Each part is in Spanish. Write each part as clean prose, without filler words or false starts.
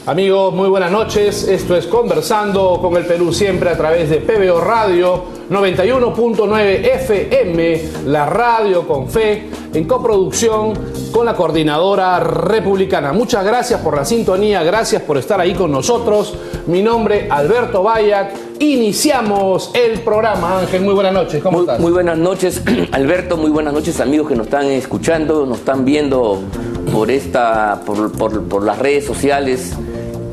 Amigos, muy buenas noches. Esto es Conversando con el Perú, siempre a través de PBO Radio 91.9 FM, la radio con fe, en coproducción con la Coordinadora Republicana. Muchas gracias por la sintonía, gracias por estar ahí con nosotros. Mi nombre, Alberto Bayac. Iniciamos el programa. Ángel, muy buenas noches. ¿Cómo estás? Muy buenas noches, Alberto. Muy buenas noches, amigos que nos están escuchando, nos están viendo por las redes sociales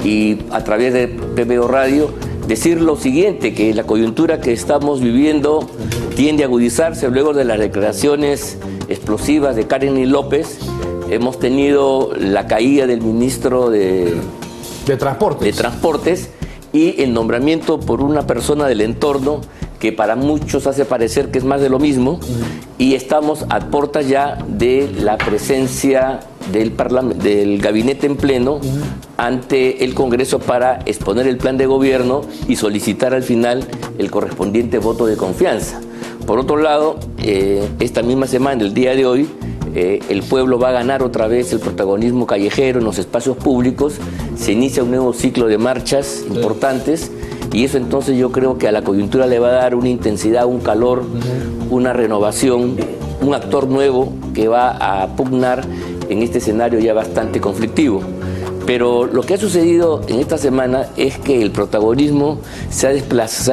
y a través de PBO Radio. Decir lo siguiente, que la coyuntura que estamos viviendo tiende a agudizarse luego de las declaraciones explosivas de Karen López. Hemos tenido la caída del ministro de Transportes y el nombramiento por una persona del entorno que para muchos hace parecer que es más de lo mismo, y estamos a puertas ya de la presencia del gabinete en pleno ante el Congreso para exponer el plan de gobierno y solicitar al final el correspondiente voto de confianza. Por otro lado, esta misma semana, el día de hoy, el pueblo va a ganar otra vez el protagonismo callejero en los espacios públicos. Se inicia un nuevo ciclo de marchas importantes, y eso entonces yo creo que a la coyuntura le va a dar una intensidad, un calor, una renovación, un actor nuevo que va a pugnar en este escenario ya bastante conflictivo. Pero lo que ha sucedido en esta semana es que el protagonismo se ha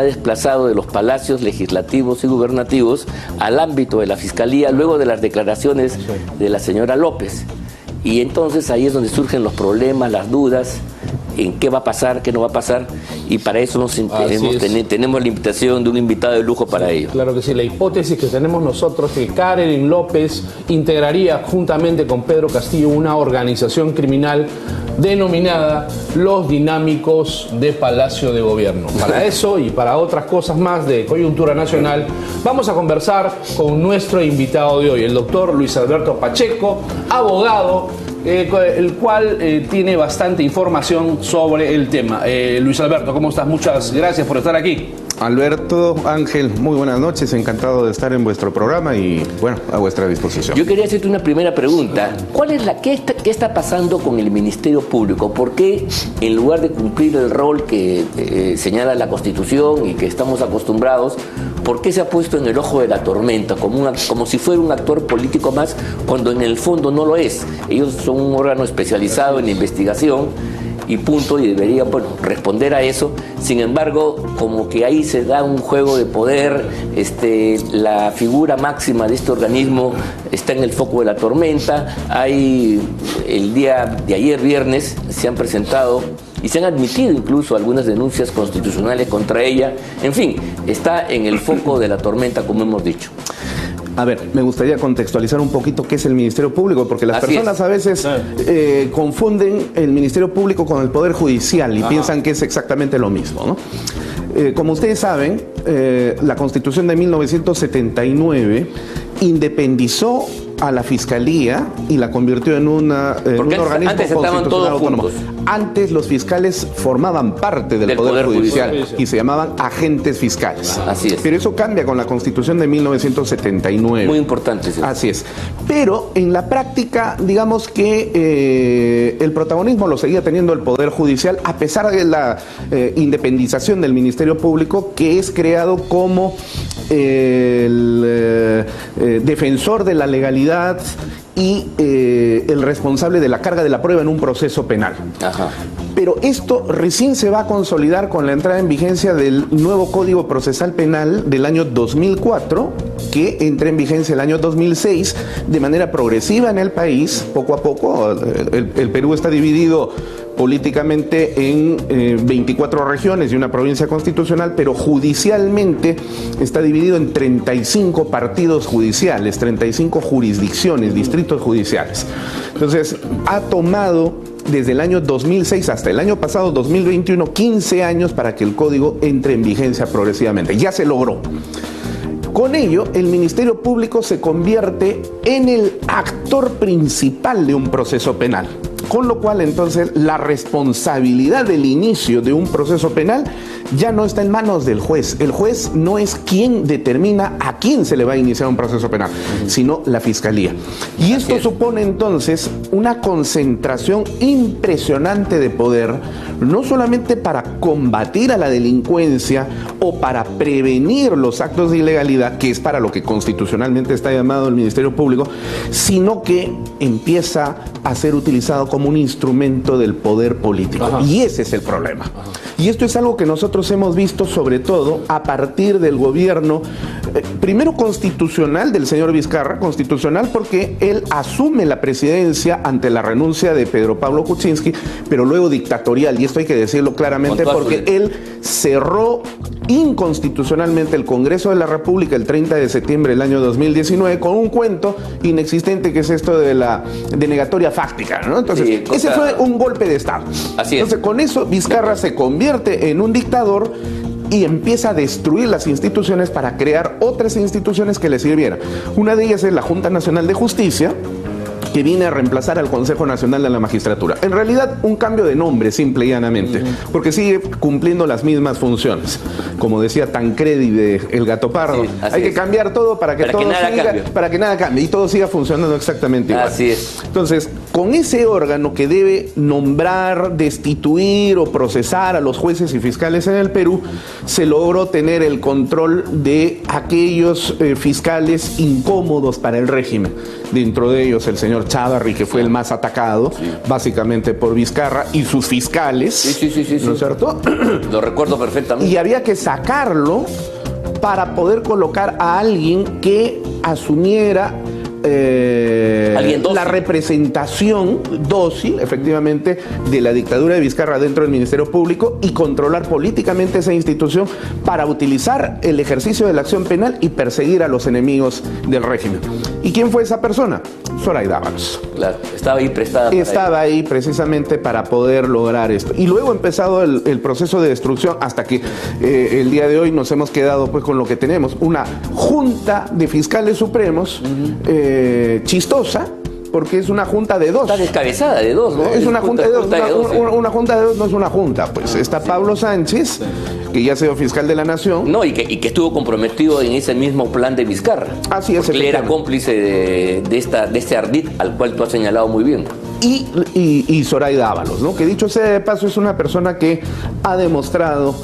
desplazado de los palacios legislativos y gubernativos al ámbito de la Fiscalía luego de las declaraciones de la señora López. Y entonces ahí es donde surgen los problemas, las dudas, en qué va a pasar, qué no va a pasar, y para eso tenemos la invitación de un invitado de lujo para ello. Claro que sí, la hipótesis que tenemos nosotros es que Karen López integraría juntamente con Pedro Castillo una organización criminal denominada Los Dinámicos de Palacio de Gobierno. Para eso y para otras cosas más de coyuntura nacional, vamos a conversar con nuestro invitado de hoy, el doctor Luis Alberto Pacheco, abogado, el cual tiene bastante información sobre el tema. Luis Alberto, ¿cómo estás? Muchas gracias por estar aquí. Alberto, Ángel, muy buenas noches, encantado de estar en vuestro programa y, bueno, a vuestra disposición. Yo quería hacerte una primera pregunta. ¿Qué está pasando con el Ministerio Público? ¿Por qué, en lugar de cumplir el rol que señala la Constitución y que estamos acostumbrados, por qué se ha puesto en el ojo de la tormenta, como si fuera un actor político más, cuando en el fondo no lo es? Ellos son un órgano especializado en investigación y punto, y debería, bueno, responder a eso. Sin embargo, como que ahí se da un juego de poder, la figura máxima de este organismo está en el foco de la tormenta. El día de ayer, viernes, se han presentado y se han admitido incluso algunas denuncias constitucionales contra ella. En fin, está en el foco de la tormenta, como hemos dicho. A ver, me gustaría contextualizar un poquito qué es el Ministerio Público, porque las personas a veces confunden el Ministerio Público con el Poder Judicial y piensan que es exactamente lo mismo, ¿no? Como ustedes saben, la Constitución de 1979 independizó a la Fiscalía y la convirtió en un organismo constitucional autónomo. Antes los fiscales formaban parte del Poder Judicial y se llamaban agentes fiscales. Así es. Pero eso cambia con la Constitución de 1979. Muy importante. Sí. Así es. Pero en la práctica, digamos que el protagonismo lo seguía teniendo el Poder Judicial, a pesar de la independización del Ministerio Público, que es creado como el defensor de la legalidad y el responsable de la carga de la prueba en un proceso penal. Ajá. Pero esto recién se va a consolidar con la entrada en vigencia del nuevo Código Procesal Penal del año 2004, que entra en vigencia el año 2006 de manera progresiva en el país, poco a poco. El Perú está dividido políticamente en 24 regiones y una provincia constitucional, pero judicialmente está dividido en 35 partidos judiciales, 35 jurisdicciones, distritos judiciales. Entonces, ha tomado desde el año 2006 hasta el año pasado, 2021, 15 años para que el código entre en vigencia progresivamente. Ya se logró. Con ello, el Ministerio Público se convierte en el actor principal de un proceso penal. Con lo cual, entonces, la responsabilidad del inicio de un proceso penal ya no está en manos del juez. El juez no es quien determina a quién se le va a iniciar un proceso penal, sino la Fiscalía. Y esto supone, entonces, una concentración impresionante de poder, no solamente para combatir a la delincuencia o para prevenir los actos de ilegalidad, que es para lo que constitucionalmente está llamado el Ministerio Público, sino que empieza a ser utilizado como un instrumento del poder político. Ajá. Y ese es el problema. Ajá. Y esto es algo que nosotros hemos visto sobre todo a partir del gobierno, primero constitucional del señor Vizcarra, constitucional porque él asume la presidencia ante la renuncia de Pedro Pablo Kuczynski, pero luego dictatorial, y esto hay que decirlo claramente porque él cerró inconstitucionalmente el Congreso de la República el 30 de septiembre del año 2019 con un cuento inexistente que es esto de la denegatoria fáctica, ¿no? Entonces, sí, ese fue un golpe de Estado. Así es. Entonces, con eso Vizcarra se convierte en un dictador y empieza a destruir las instituciones para crear otras instituciones que le sirvieran. Una de ellas es la Junta Nacional de Justicia, que viene a reemplazar al Consejo Nacional de la Magistratura. En realidad, un cambio de nombre, simple y llanamente, porque sigue cumpliendo las mismas funciones. Como decía Tancredi de El Gato Pardo, Sí, hay que cambiar todo para que todo siga, para que nada cambie y todo siga funcionando exactamente igual. Así es. Entonces, con ese órgano que debe nombrar, destituir o procesar a los jueces y fiscales en el Perú, se logró tener el control de aquellos fiscales incómodos para el régimen. Dentro de ellos el señor Chávarri, que fue el más atacado, básicamente por Vizcarra y sus fiscales, ¿no es cierto? Lo recuerdo perfectamente. Y había que sacarlo para poder colocar a alguien que asumiera la representación dócil, efectivamente, de la dictadura de Vizcarra dentro del Ministerio Público y controlar políticamente esa institución para utilizar el ejercicio de la acción penal y perseguir a los enemigos del régimen. ¿Y quién fue esa persona? Zoraida Ábalos. Claro, estaba ahí prestada. Estaba ahí precisamente para poder lograr esto. Y luego ha empezado el proceso de destrucción hasta que el día de hoy nos hemos quedado pues con lo que tenemos. Una junta de fiscales supremos chistosa, porque es una junta de dos. Está descabezada de dos, ¿no? Es una junta de dos. Una junta de dos no es una junta, pues. Está Pablo Sánchez, que ya ha sido fiscal de la Nación. No, y que estuvo comprometido en ese mismo plan de Vizcarra. Así es. Porque él era cómplice de este ardid al cual tú has señalado muy bien. Y Zoraida Ábalos, ¿no? Que dicho sea de paso, es una persona que ha demostrado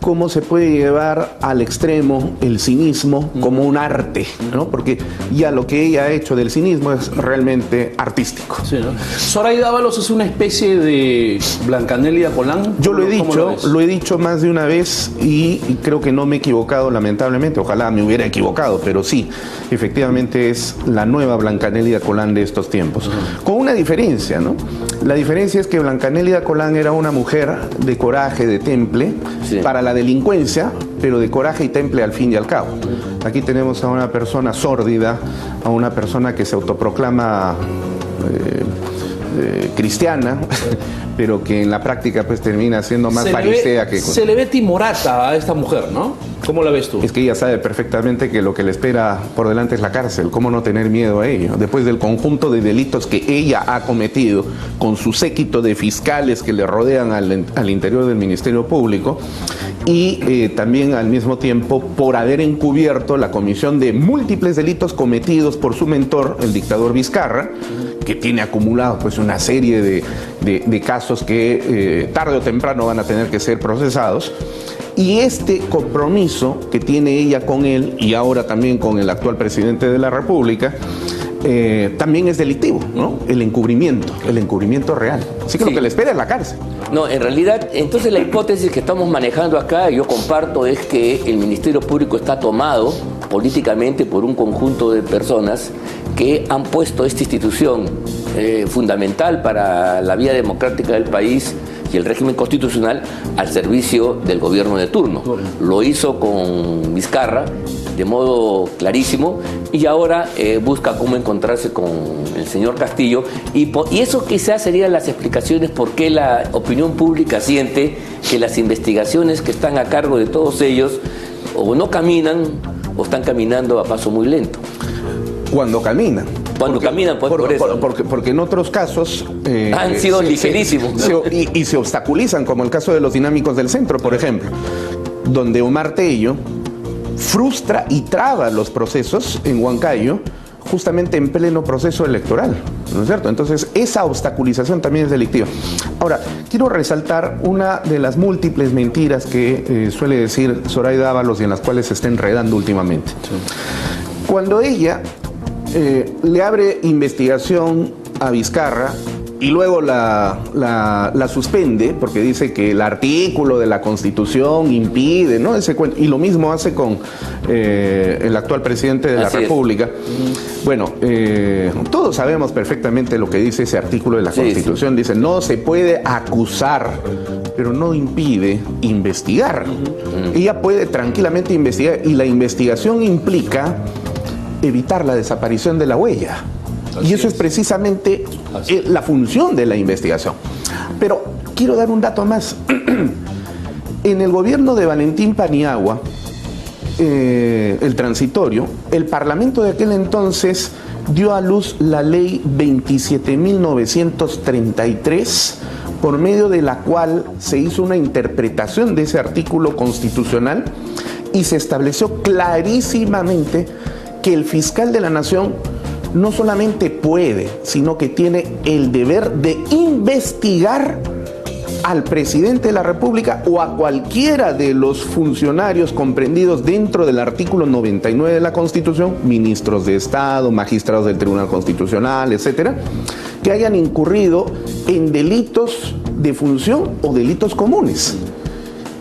cómo se puede llevar al extremo el cinismo como un arte, ¿no? Porque ya lo que ella ha hecho del cinismo es realmente artístico. Sí, ¿no? Zoraida Ábalos es una especie de Blancanelia Colán. Yo lo he dicho, lo he dicho más de una vez y creo que no me he equivocado, lamentablemente. Ojalá me hubiera equivocado, pero sí, efectivamente es la nueva Blancanelia Colán de estos tiempos. Con una diferencia, ¿no? La diferencia es que Blancanelia Colán era una mujer de coraje, de temple, para la delincuencia, pero de coraje y temple al fin y al cabo. Aquí tenemos a una persona sórdida, a una persona que se autoproclama cristiana, pero que en la práctica pues termina siendo más farisea que... Se le ve timorata a esta mujer, ¿no? ¿Cómo la ves tú? Es que ella sabe perfectamente que lo que le espera por delante es la cárcel. ¿Cómo no tener miedo a ello? Después del conjunto de delitos que ella ha cometido con su séquito de fiscales que le rodean al interior del Ministerio Público y también al mismo tiempo por haber encubierto la comisión de múltiples delitos cometidos por su mentor, el dictador Vizcarra, que tiene acumulado pues una serie de casos que tarde o temprano van a tener que ser procesados. Y este compromiso que tiene ella con él y ahora también con el actual presidente de la República también es delictivo, ¿no? El encubrimiento real. Así que lo que le espera es la cárcel. No, en realidad, entonces la hipótesis que estamos manejando acá, yo comparto, es que el Ministerio Público está tomado políticamente por un conjunto de personas que han puesto esta institución fundamental para la vida democrática del país y el régimen constitucional al servicio del gobierno de turno. Lo hizo con Vizcarra de modo clarísimo y ahora busca cómo encontrarse con el señor Castillo y eso quizás serían las explicaciones por qué la opinión pública siente que las investigaciones que están a cargo de todos ellos o no caminan o están caminando a paso muy lento. Cuando caminan. Cuando caminan, pues por eso. Porque en otros casos... han sido ligerísimos. Y se obstaculizan, como el caso de los dinámicos del centro, por ejemplo, donde Omar Tello frustra y traba los procesos en Huancayo, justamente en pleno proceso electoral, ¿no es cierto? Entonces, esa obstaculización también es delictiva. Ahora, quiero resaltar una de las múltiples mentiras que suele decir Zoraida Ábalos y en las cuales se está enredando últimamente. Sí. Cuando ella le abre investigación a Vizcarra y luego la suspende porque dice que el artículo de la Constitución impide, ¿no? Ese cuento. Y lo mismo hace con el actual presidente de la República. Bueno, todos sabemos perfectamente lo que dice ese artículo de la Constitución. Dice, no se puede acusar, pero no impide investigar. Ella puede tranquilamente investigar y la investigación implica evitar la desaparición de la huella. Y eso es precisamente la función de la investigación. Pero quiero dar un dato más. En el gobierno de Valentín Paniagua, el transitorio, el Parlamento de aquel entonces dio a luz la ley 27.933, por medio de la cual se hizo una interpretación de ese artículo constitucional y se estableció clarísimamente que el fiscal de la Nación no solamente puede, sino que tiene el deber de investigar al presidente de la República o a cualquiera de los funcionarios comprendidos dentro del artículo 99 de la Constitución, ministros de Estado, magistrados del Tribunal Constitucional, etcétera, que hayan incurrido en delitos de función o delitos comunes.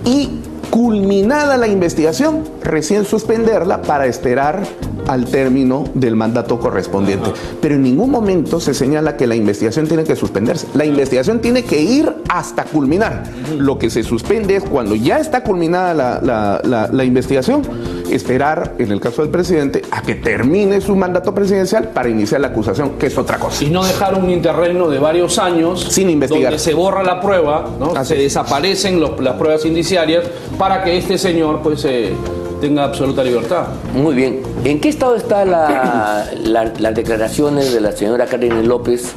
Y culminada la investigación, recién suspenderla para esperar al término del mandato correspondiente. Pero en ningún momento se señala que la investigación tiene que suspenderse. La investigación tiene que ir hasta culminar. Lo que se suspende es cuando ya está culminada la investigación, esperar, en el caso del presidente, a que termine su mandato presidencial para iniciar la acusación, que es otra cosa. Y no dejar un interregno de varios años sin investigar, donde se borra la prueba, ¿no? Se desaparecen las pruebas indiciarias para que este señor pues tenga absoluta libertad. Muy bien. ¿En qué estado están las declaraciones de la señora Karen López?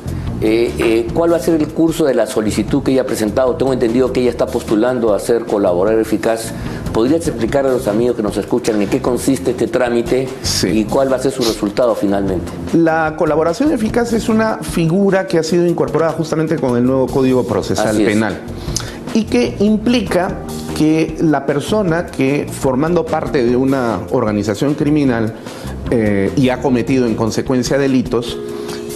¿Cuál va a ser el curso de la solicitud que ella ha presentado? Tengo entendido que ella está postulando a ser colaborador eficaz. ¿Podrías explicar a los amigos que nos escuchan en qué consiste este trámite y cuál va a ser su resultado finalmente? La colaboración eficaz es una figura que ha sido incorporada justamente con el nuevo Código Procesal Penal y que implica que la persona que, formando parte de una organización criminal y ha cometido en consecuencia delitos,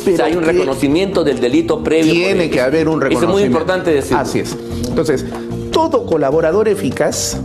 pero o sea, hay un reconocimiento del delito previo. Tiene que haber un reconocimiento. Eso es muy importante decirlo. Así es. Entonces, todo colaborador eficaz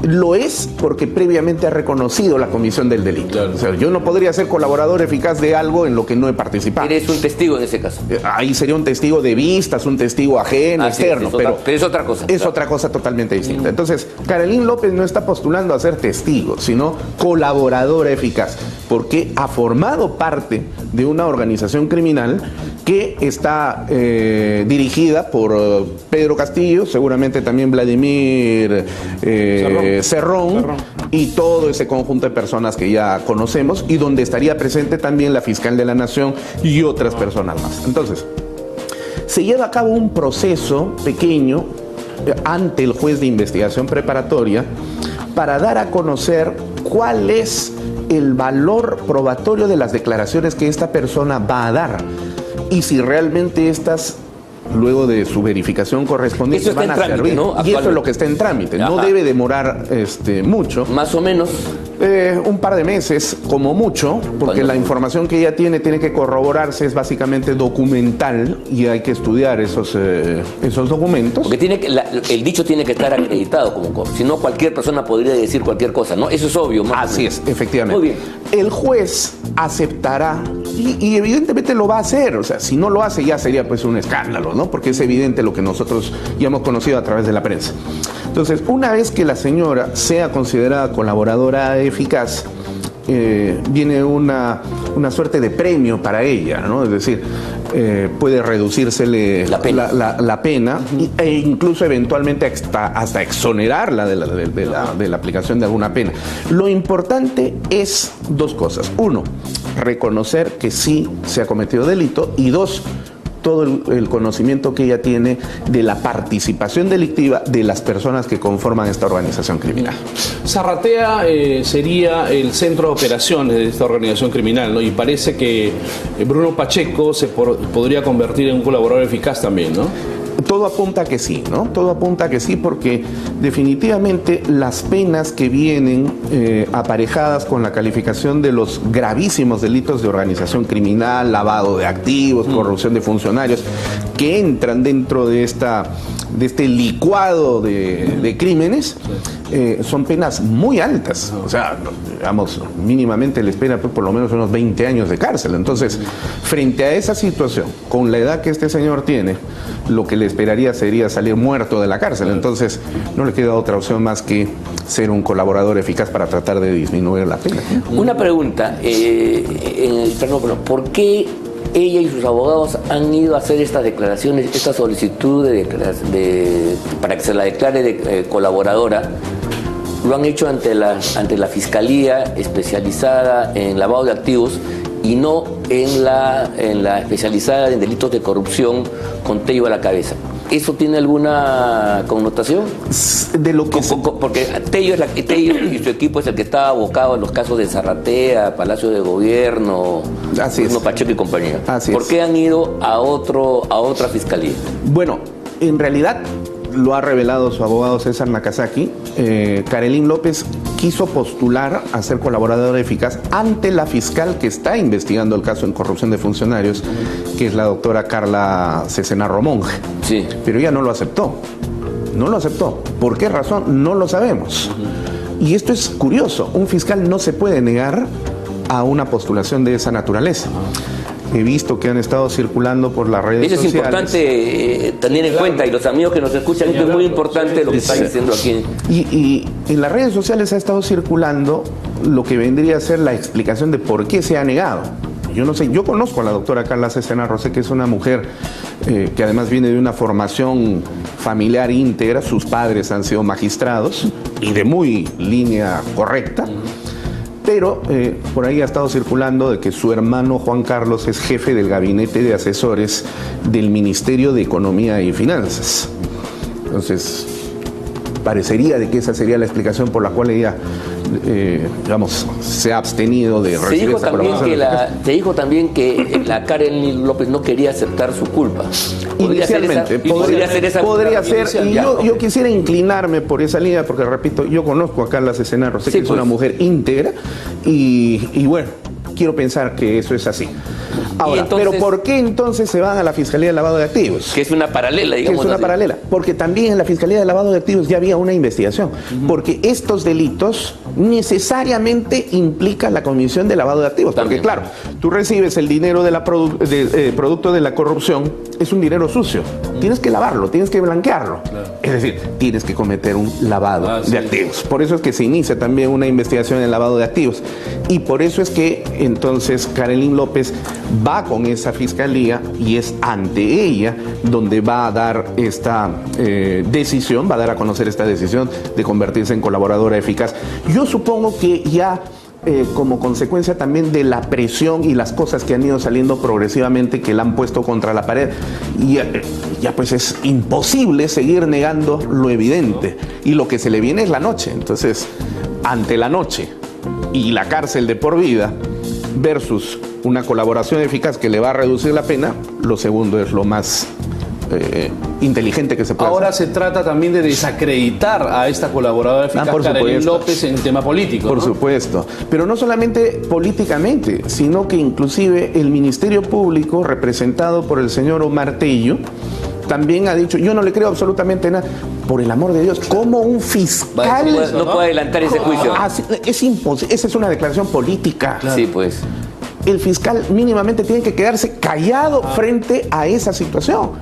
lo es porque previamente ha reconocido la comisión del delito. Claro. O sea, yo no podría ser colaborador eficaz de algo en lo que no he participado. Eres un testigo en ese caso. Ahí sería un testigo de vistas, un testigo ajeno, externo. Pero es otra cosa. Es otra cosa totalmente distinta. Entonces, Karelyn López no está postulando a ser testigo, sino colaboradora eficaz, porque ha formado parte de una organización criminal que está dirigida por Pedro Castillo, seguramente también Vladimir Cerrón y todo ese conjunto de personas que ya conocemos y donde estaría presente también la fiscal de la Nación y otras personas más. Entonces, se lleva a cabo un proceso pequeño ante el juez de investigación preparatoria para dar a conocer cuál es el valor probatorio de las declaraciones que esta persona va a dar y si realmente estas, luego de su verificación correspondiente, van a servir, ¿no? Y eso es lo que está en trámite. No debe demorar mucho. Más o menos. Un par de meses, como mucho, porque la información que ella tiene que corroborarse, es básicamente documental y hay que estudiar esos documentos. Porque el dicho tiene que estar acreditado, si no cualquier persona podría decir cualquier cosa, ¿no? Eso es obvio. Así es, efectivamente. Muy bien. El juez aceptará y evidentemente lo va a hacer. O sea, si no lo hace ya sería pues un escándalo, ¿no? Porque es evidente lo que nosotros ya hemos conocido a través de la prensa. Entonces, una vez que la señora sea considerada colaboradora eficaz, viene una suerte de premio para ella, ¿no? Es decir, puede reducírsele la pena e incluso eventualmente hasta exonerarla de la aplicación de alguna pena. Lo importante es dos cosas. Uno, reconocer que sí se ha cometido delito, y dos, todo el conocimiento que ella tiene de la participación delictiva de las personas que conforman esta organización criminal. Zarratea sería el centro de operaciones de esta organización criminal, ¿no? Y parece que Bruno Pacheco se podría convertir en un colaborador eficaz también, ¿no? Todo apunta que sí, ¿no? Todo apunta que sí, porque definitivamente las penas que vienen aparejadas con la calificación de los gravísimos delitos de organización criminal, lavado de activos, corrupción de funcionarios, que entran dentro de este licuado de crímenes, son penas muy altas. O sea, digamos, mínimamente le espera por lo menos unos 20 años de cárcel. Entonces, frente a esa situación, con la edad que este señor tiene, lo que le esperaría sería salir muerto de la cárcel. Entonces, no le queda otra opción más que ser un colaborador eficaz para tratar de disminuir la pena. Una pregunta, ¿por qué ella y sus abogados han ido a hacer estas declaraciones, esta solicitud para que se la declare de colaboradora? Lo han hecho ante la Fiscalía especializada en lavado de activos y no en la especializada en delitos de corrupción con Tello a la cabeza. ¿Eso tiene alguna connotación? De lo que porque Tello y su equipo es el que está abocado en los casos de Zarratea, Palacio de Gobierno, Bruno Pacheco y compañía. ¿Por qué han ido a otra fiscalía? Bueno, en realidad lo ha revelado su abogado César Nakazaki. Karelyn López quiso postular a ser colaboradora eficaz ante la fiscal que está investigando el caso en corrupción de funcionarios, que es la doctora Carla Cesenarro Monge. Sí. Pero ella no lo aceptó. No lo aceptó. ¿Por qué razón? No lo sabemos. Y esto es curioso. Un fiscal no se puede negar a una postulación de esa naturaleza. He visto que han estado circulando por las redes sociales. Eso es importante tener en cuenta, y los amigos que nos escuchan, esto es muy importante lo que está diciendo aquí. Y en las redes sociales ha estado circulando lo que vendría a ser la explicación de por qué se ha negado. Yo no sé, yo conozco a la doctora Carla Cesenarro, sé que es una mujer que además viene de una formación familiar íntegra, sus padres han sido magistrados y de muy línea correcta. Pero por ahí ha estado circulando de que su hermano Juan Carlos es jefe del gabinete de asesores del Ministerio de Economía y Finanzas. Entonces, parecería de que esa sería la explicación por la cual ella, digamos, se ha abstenido de recibir esa colaboración. Se dijo también que la Karelyn López no quería aceptar su culpa. Inicialmente, podría ser, y yo quisiera inclinarme por esa línea, porque repito, yo conozco a Carla Cesenarro, sé que es una mujer íntegra, y bueno, quiero pensar que eso es así. Ahora, entonces, ¿pero por qué entonces se van a la Fiscalía de Lavado de Activos? Que es una paralela, digamos. Que es una paralela, porque también en la Fiscalía de Lavado de Activos ya había una investigación, porque estos delitos necesariamente implican la comisión de lavado de activos, porque claro, tú recibes el dinero de producto de la corrupción, es un dinero sucio, tienes que lavarlo, tienes que blanquearlo, es decir, tienes que cometer un lavado de activos. Por eso es que se inicia también una investigación en lavado de activos, y por eso es que entonces Karelyn López va con esa fiscalía, y es ante ella donde va a dar esta decisión, va a dar a conocer esta decisión de convertirse en colaboradora eficaz. Yo supongo que ya como consecuencia también de la presión y las cosas que han ido saliendo progresivamente, que la han puesto contra la pared, ya pues es imposible seguir negando lo evidente, y lo que se le viene es la noche. Entonces, ante la noche y la cárcel de por vida versus una colaboración eficaz que le va a reducir la pena, lo segundo es lo más inteligente que se puede Ahora hacer. Se trata también de desacreditar a esta colaboradora eficaz, Karelyn López, en tema político. Por supuesto, pero no solamente políticamente, sino que inclusive el Ministerio Público, representado por el señor Omar Tello, también ha dicho, yo no le creo absolutamente nada. Por el amor de Dios, ¿cómo un fiscal no puede adelantar ese juicio? Es imposible, esa es una declaración política. Claro. Sí, pues. El fiscal mínimamente tiene que quedarse callado frente a esa situación.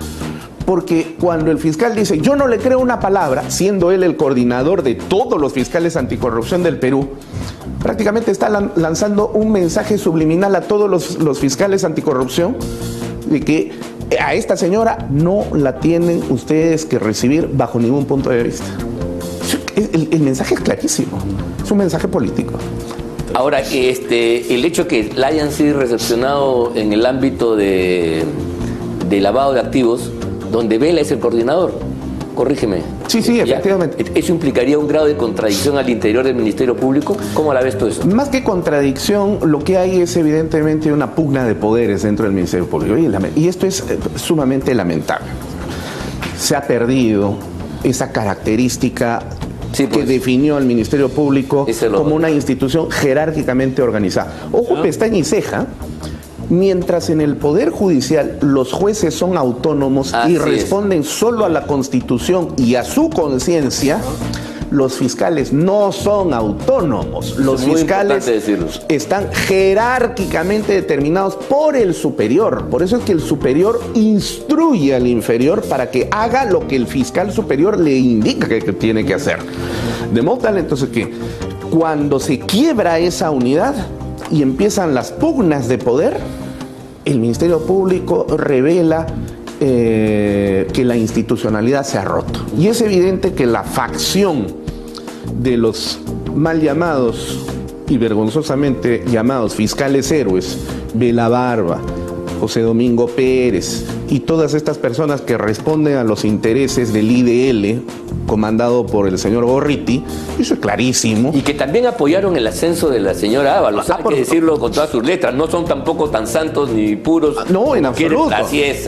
Porque cuando el fiscal dice, yo no le creo una palabra, siendo él el coordinador de todos los fiscales anticorrupción del Perú, prácticamente está lanzando un mensaje subliminal a todos los fiscales anticorrupción de que a esta señora no la tienen ustedes que recibir bajo ningún punto de vista. El mensaje es clarísimo, es un mensaje político. Ahora, el hecho que la hayan sido recepcionado en el ámbito de lavado de activos, donde Vela es el coordinador, corrígeme. Sí, efectivamente. ¿Eso implicaría un grado de contradicción al interior del Ministerio Público? ¿Cómo la ves tú eso? Más que contradicción, lo que hay es evidentemente una pugna de poderes dentro del Ministerio Público. Y esto es sumamente lamentable. Se ha perdido esa característica que definió al Ministerio Público como una institución jerárquicamente organizada. Ojo, pestaña y ceja. Mientras en el Poder Judicial los jueces son autónomos y responden solo a la Constitución y a su conciencia, los fiscales no son autónomos. Los fiscales están jerárquicamente determinados por el superior. Por eso es que el superior instruye al inferior para que haga lo que el fiscal superior le indica que tiene que hacer. De modo tal entonces que cuando se quiebra esa unidad y empiezan las pugnas de poder, el Ministerio Público revela que la institucionalidad se ha roto. Y es evidente que la facción de los mal llamados y vergonzosamente llamados fiscales héroes, Vela Barba, José Domingo Pérez y todas estas personas que responden a los intereses del IDL, comandado por el señor Gorriti, eso es clarísimo. Y que también apoyaron el ascenso de la señora Ábalos, hay que decirlo con todas sus letras, no son tampoco tan santos ni puros. No, en absoluto.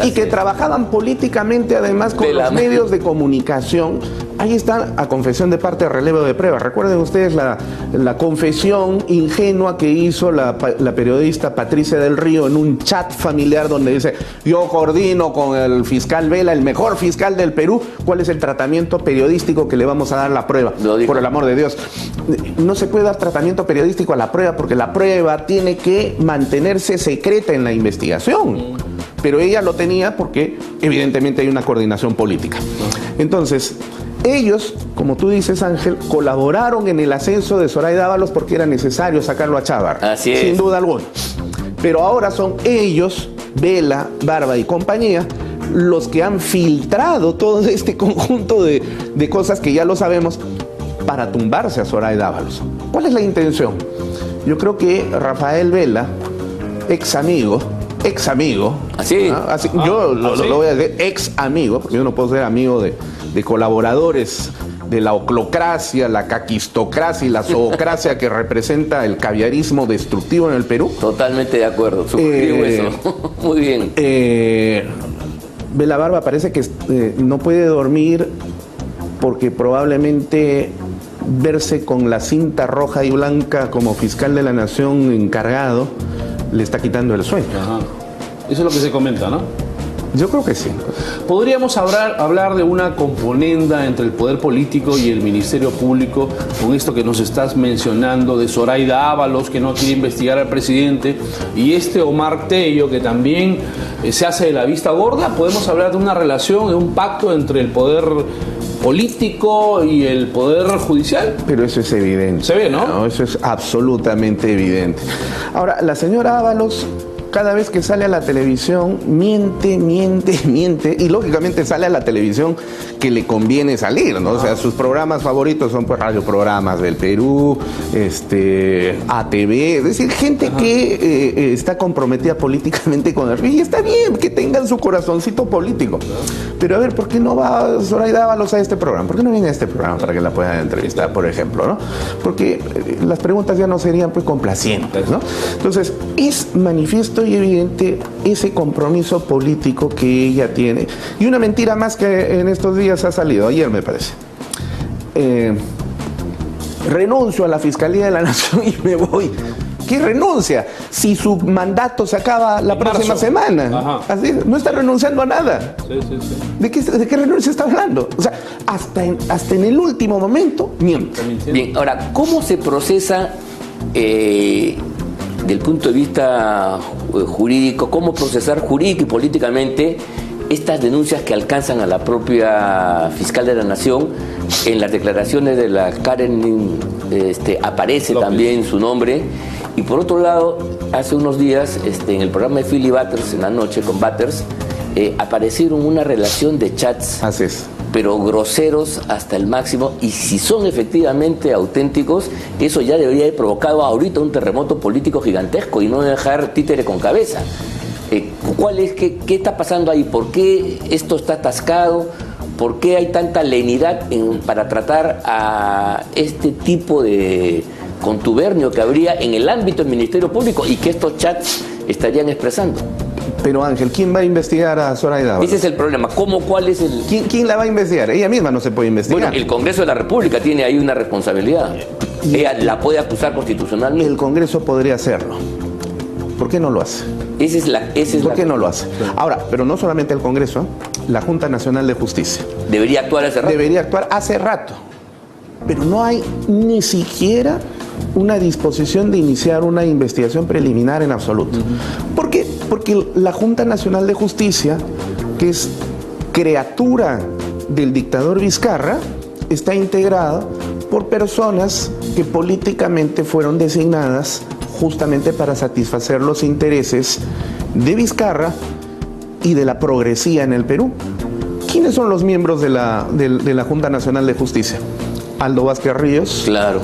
Y que trabajaban políticamente además con los medios de comunicación. Ahí está a confesión de parte, relevo de prueba. Recuerden ustedes la confesión ingenua que hizo la periodista Patricia del Río en un chat familiar donde dice, yo coordino con el fiscal Vela, el mejor fiscal del Perú, ¿cuál es el tratamiento periodístico que le vamos a dar a la prueba? Por el amor de Dios. No se puede dar tratamiento periodístico a la prueba porque la prueba tiene que mantenerse secreta en la investigación. Pero ella lo tenía porque evidentemente hay una coordinación política. Entonces, ellos, como tú dices, Ángel, colaboraron en el ascenso de Zoraida Ábalos porque era necesario sacarlo a Chávar. Así es. Sin duda alguna. Pero ahora son ellos, Vela, Barba y compañía, los que han filtrado todo este conjunto de cosas que ya lo sabemos para tumbarse a Zoraida Ábalos. ¿Cuál es la intención? Yo creo que Rafael Vela, ex amigo, ¿así? ¿no? Yo lo voy a decir ex amigo, porque yo no puedo ser amigo de colaboradores de la oclocracia, la caquistocracia y la zoocracia que representa el caviarismo destructivo en el Perú. Totalmente de acuerdo, suscribo eso. Muy bien. Vela Barba parece que no puede dormir porque probablemente verse con la cinta roja y blanca como fiscal de la nación encargado le está quitando el sueño. Ajá. Eso es lo que se comenta, ¿no? Yo creo que sí. ¿Podríamos hablar de una componenda entre el poder político y el Ministerio Público con esto que nos estás mencionando de Zoraida Ábalos, que no quiere investigar al presidente, y Omar Tello, que también se hace de la vista gorda? ¿Podemos hablar de una relación, de un pacto entre el poder político y el poder judicial? Pero eso es evidente. Se ve, ¿no? Eso es absolutamente evidente. Ahora, la señora Ábalos, cada vez que sale a la televisión, miente, y lógicamente sale a la televisión que le conviene salir, ¿no? O sea, sus programas favoritos son pues radioprogramas del Perú, ATV, es decir, gente que está comprometida políticamente con el y está bien que tengan su corazoncito político. Pero a ver, ¿por qué no va Zoraida Ábalos a este programa? ¿Por qué no viene a este programa para que la puedan entrevistar, por ejemplo, ¿no? Porque las preguntas ya no serían pues complacientes, ¿no? Entonces, es manifiesto y evidente ese compromiso político que ella tiene. Y una mentira más que en estos días ha salido, ayer me parece. Renuncio a la Fiscalía de la Nación y me voy. ¿Qué renuncia? Si su mandato se acaba la próxima semana. Así, no está renunciando a nada. Sí. ¿De qué renuncia está hablando? O sea, hasta en el último momento miente. Bien, ahora, ¿cómo se procesa del punto de vista jurídico, cómo procesar jurídico y políticamente estas denuncias que alcanzan a la propia fiscal de la Nación. En las declaraciones de la Karen aparece López también su nombre. Y por otro lado, hace unos días, en el programa de Philly Butters, en la noche con Butters, aparecieron una relación de chats, Así es. pero groseros hasta el máximo, y si son efectivamente auténticos, eso ya debería haber provocado ahorita un terremoto político gigantesco y no dejar títere con cabeza. ¿Qué está pasando ahí? ¿Por qué esto está atascado? ¿Por qué hay tanta lenidad para tratar a este tipo de contubernio que habría en el ámbito del Ministerio Público y que estos chats estarían expresando? Pero Ángel, ¿quién va a investigar a Zoraida Ábalos? Ese es el problema. ¿Cuál es el...? ¿Quién la va a investigar? Ella misma no se puede investigar. Bueno, el Congreso de la República tiene ahí una responsabilidad. Ella la puede acusar constitucionalmente. El Congreso podría hacerlo. ¿Por qué no lo hace? ¿Por qué no lo hace? Ahora, pero no solamente el Congreso, la Junta Nacional de Justicia. Debería actuar hace rato. Debería actuar hace rato. Pero no hay ni siquiera una disposición de iniciar una investigación preliminar en absoluto. ¿Por qué? Porque la Junta Nacional de Justicia, que es criatura del dictador Vizcarra, está integrada por personas que políticamente fueron designadas justamente para satisfacer los intereses de Vizcarra y de la progresía en el Perú. ¿Quiénes son los miembros de la Junta Nacional de Justicia? Aldo Vázquez Ríos, Claro.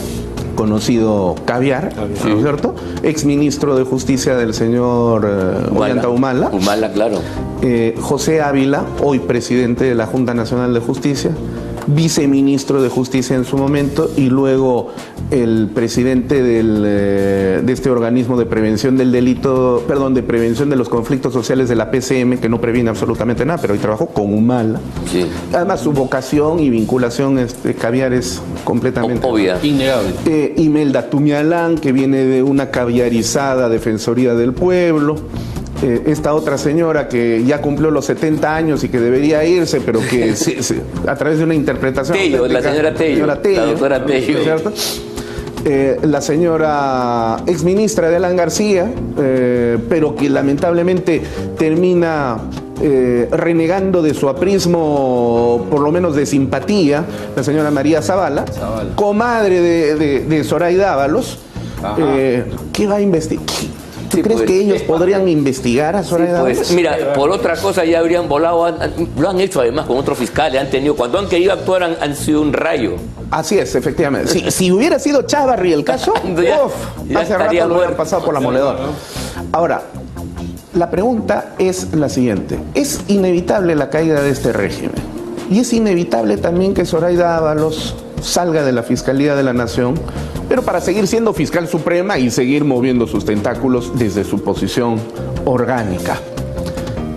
conocido Caviar, ¿no es cierto? Exministro de Justicia del señor Ollanta Humala. Humala, claro. José Ávila, hoy presidente de la Junta Nacional de Justicia, viceministro de Justicia en su momento y luego el presidente de este organismo de prevención del delito, de prevención de los conflictos sociales de la PCM, que no previene absolutamente nada, pero hoy trabajó con Humala. Sí. Además, su vocación y vinculación Caviar es completamente obvia. Innegable. Imelda Tumialán, que viene de una caviarizada Defensoría del Pueblo. Esta otra señora que ya cumplió los 70 años y que debería irse, pero que a través de una interpretación... Tello, la señora Tello, la doctora Tello. ¿Cierto? La señora exministra de Alan García, pero que lamentablemente termina renegando de su aprismo, por lo menos de simpatía, la señora María Zavala. Comadre de Zoraida Ábalos. ¿Qué va a investigar? ¿Tú crees que ellos podrían investigar a Zoraida Ábalos? Pues, mira, por otra cosa ya habrían volado, lo han hecho además con otros fiscales, cuando han querido actuar han sido un rayo. Así es, efectivamente. Si hubiera sido Chávarri el caso, hace rato lo hubieran pasado por la moledora. Ahora, la pregunta es la siguiente. Es inevitable la caída de este régimen. Y es inevitable también que Zoraida Ábalos salga de la Fiscalía de la Nación, pero para seguir siendo fiscal suprema y seguir moviendo sus tentáculos desde su posición orgánica.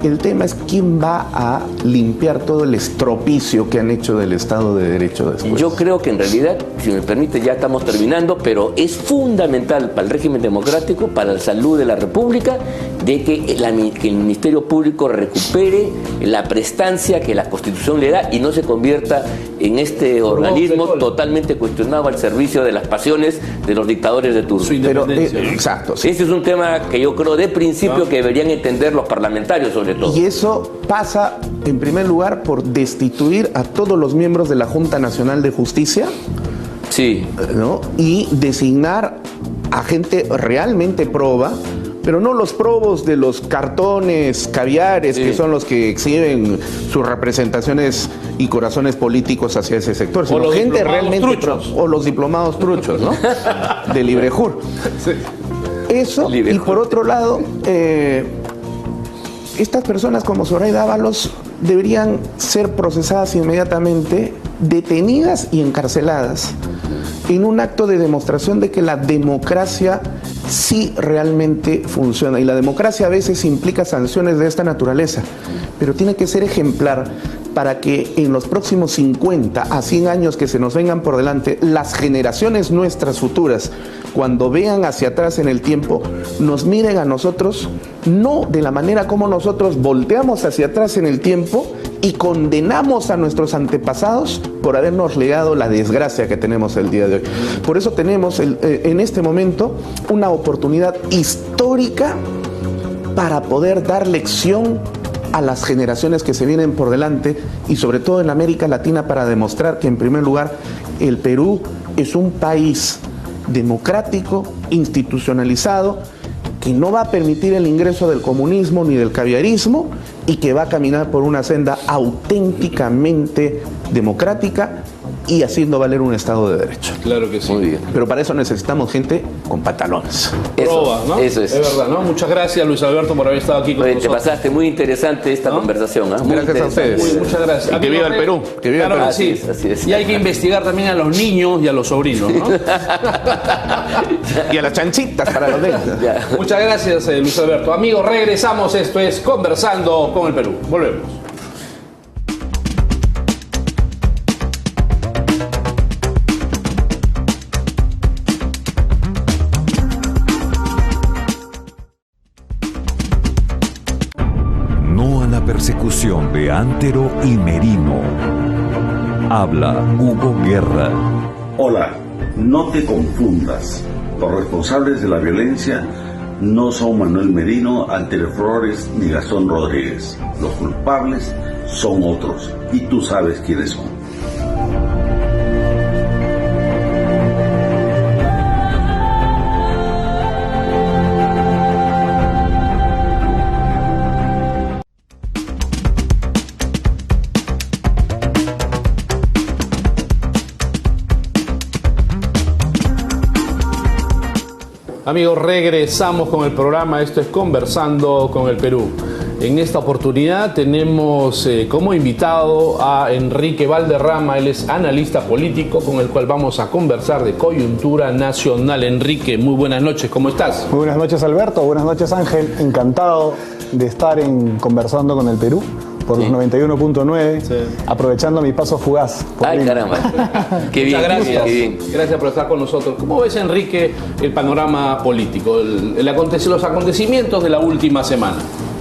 El tema es quién va a limpiar todo el estropicio que han hecho del Estado de Derecho después. Yo creo que en realidad, si me permite, ya estamos terminando, pero es fundamental para el régimen democrático, para la salud de la República, de que el Ministerio Público recupere la prestancia que la Constitución le da y no se convierta en este organismo totalmente cuestionado al servicio de las pasiones de los dictadores de turno. Exacto. Sí. Ese es un tema que yo creo de principio que deberían entender los parlamentarios sobre todo. Y eso pasa, en primer lugar, por destituir a todos los miembros de la Junta Nacional de Justicia. Sí. ¿No? Y designar a gente realmente proba, pero no los probos de los cartones caviares, que son los que exhiben sus representaciones y corazones políticos hacia ese sector, sino gente realmente o los diplomados truchos, ¿no? De Librejur. Sí. Eso, Librejur. Y por otro lado, estas personas como Zoraida Ábalos deberían ser procesadas inmediatamente, detenidas y encarceladas en un acto de demostración de que la democracia sí realmente funciona. Y la democracia a veces implica sanciones de esta naturaleza, pero tiene que ser ejemplar para que en los próximos 50 a 100 años que se nos vengan por delante, las generaciones nuestras futuras, cuando vean hacia atrás en el tiempo, nos miren a nosotros, no de la manera como nosotros volteamos hacia atrás en el tiempo y condenamos a nuestros antepasados por habernos legado la desgracia que tenemos el día de hoy. Por eso tenemos en este momento una oportunidad histórica para poder dar lección a las generaciones que se vienen por delante y sobre todo en América Latina para demostrar que en primer lugar el Perú es un país democrático, institucionalizado, que no va a permitir el ingreso del comunismo ni del caviarismo y que va a caminar por una senda auténticamente democrática y haciendo valer un Estado de Derecho. Claro que sí. Muy bien. Pero para eso necesitamos gente con pantalones. Proba, ¿no? Eso es. Es verdad, ¿no? Muchas gracias, Luis Alberto, por haber estado aquí con Oye, te nosotros. pasaste muy interesante esta conversación. ¿Ah? Muy Gracias a interesante. ustedes. Muchas gracias. Y que viva el Perú. Que viva el Claro Perú. que sí. Así es, así es. Y hay que investigar también a los niños y a los sobrinos, ¿no? Y a las chanchitas para los dedos. Ya. Muchas gracias, Luis Alberto. Amigos, regresamos. Esto es Conversando con el Perú. Volvemos. No a la persecución de Antero y Merino. Habla Hugo Guerra. Hola, no te confundas. Los responsables de la violencia no son Manuel Merino, Antero Flores ni Gastón Rodríguez. Los culpables son otros y tú sabes quiénes son. Amigos, regresamos con el programa. Esto es Conversando con el Perú. En esta oportunidad tenemos como invitado a Enrique Valderrama. Él es analista político con el cual vamos a conversar de coyuntura nacional. Enrique, muy buenas noches, ¿cómo estás? Muy buenas noches, Alberto. Buenas noches, Ángel. Encantado de estar Conversando con el Perú por los 91.9, aprovechando mi paso fugaz. por Ay, Lima. caramba. Qué bien, Muchas gracias. qué bien. Gracias por estar con nosotros. ¿Cómo ves, Enrique, el panorama político, los acontecimientos de la última semana?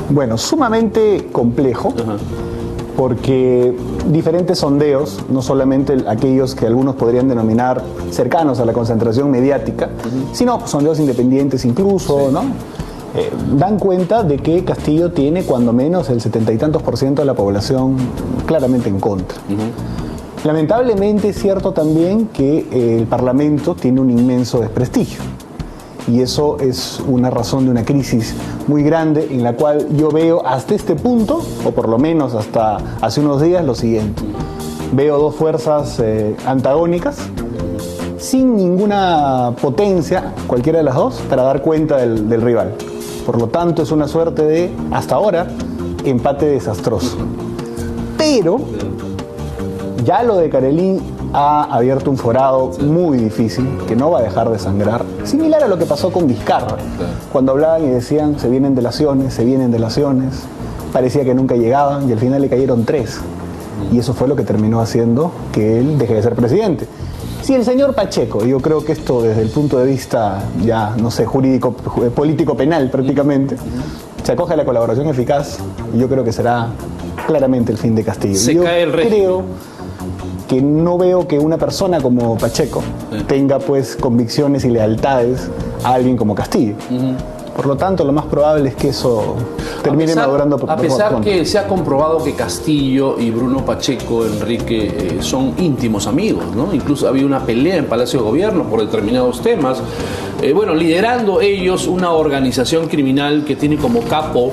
Bueno, sumamente complejo, porque diferentes sondeos, no solamente aquellos que algunos podrían denominar cercanos a la concentración mediática, sino sondeos independientes incluso, ¿no? Dan cuenta de que Castillo tiene cuando menos el 70 y tantos % de la población claramente en contra. Lamentablemente es cierto también que el Parlamento tiene un inmenso desprestigio. Y eso es una razón de una crisis muy grande en la cual yo veo hasta este punto, o por lo menos hasta hace unos días, lo siguiente. Veo dos fuerzas antagónicas, sin ninguna potencia, cualquiera de las dos, para dar cuenta del rival. Por lo tanto, es una suerte de, hasta ahora, empate desastroso. Pero ya lo de Carelli ha abierto un forado muy difícil, que no va a dejar de sangrar, similar a lo que pasó con Vizcarra, cuando hablaban y decían, se vienen delaciones, parecía que nunca llegaban y al final le cayeron 3. Y eso fue lo que terminó haciendo que él deje de ser presidente. Si el señor Pacheco, yo creo que esto desde el punto de vista ya, no sé, jurídico, político penal prácticamente, se acoge a la colaboración eficaz, yo creo que será claramente el fin de Castillo. Se yo cae el régimen. creo que no veo que una persona como Pacheco tenga pues convicciones y lealtades a alguien como Castillo. Por lo tanto, lo más probable es que eso termine madurando. A pesar que se ha comprobado que Castillo y Bruno Pacheco, Enrique, son íntimos amigos, ¿no? Incluso había una pelea en Palacio de Gobierno por determinados temas. Bueno, liderando ellos una organización criminal que tiene como capo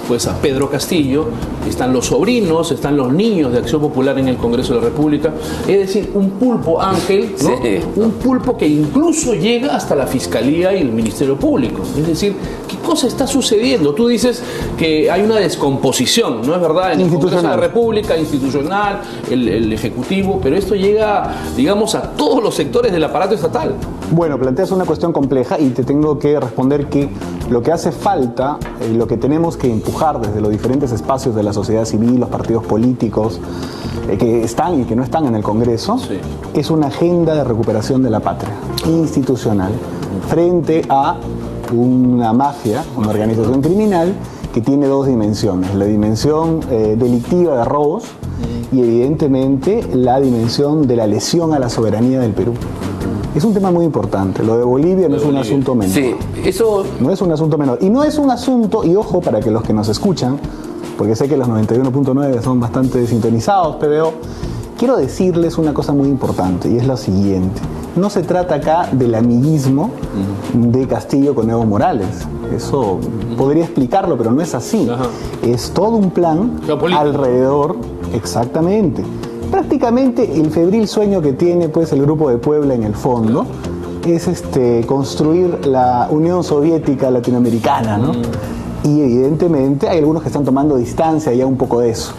pues a Pedro Castillo, están los sobrinos, están los niños de Acción Popular en el Congreso de la República, es decir, un pulpo, Ángel, ¿no? Sí. Un pulpo que incluso llega hasta la Fiscalía y el Ministerio Público. Es decir, ¿qué cosa está sucediendo? Tú dices que hay una descomposición, ¿no es verdad? En el Congreso de la República, institucional, el Ejecutivo, pero esto llega, digamos, a todos los sectores del aparato estatal. Bueno, planteas una cuestión compleja y te tengo que responder que lo que hace falta, lo que tenemos que empujar desde los diferentes espacios de la sociedad civil, los partidos políticos que están y que no están en el Congreso, es una agenda de recuperación de la patria institucional frente a una mafia, una organización criminal que tiene dos dimensiones: la dimensión delictiva de robos y evidentemente la dimensión de la lesión a la soberanía del Perú. Es un tema muy importante. Lo de Bolivia no es un asunto menor. Sí, eso... No es un asunto menor. Y no es un asunto, y ojo para que los que nos escuchan porque sé que los 91.9 son bastante sintonizados, PBO, quiero decirles una cosa muy importante, y es lo siguiente. No se trata acá del amiguismo de Castillo con Evo Morales. Eso podría explicarlo, pero no es así. Ajá. Es todo un plan geopolítico alrededor, exactamente. Prácticamente el febril sueño que tiene pues el Grupo de Puebla en el fondo es construir la Unión Soviética Latinoamericana, ¿no? Y evidentemente hay algunos que están tomando distancia ya un poco de eso.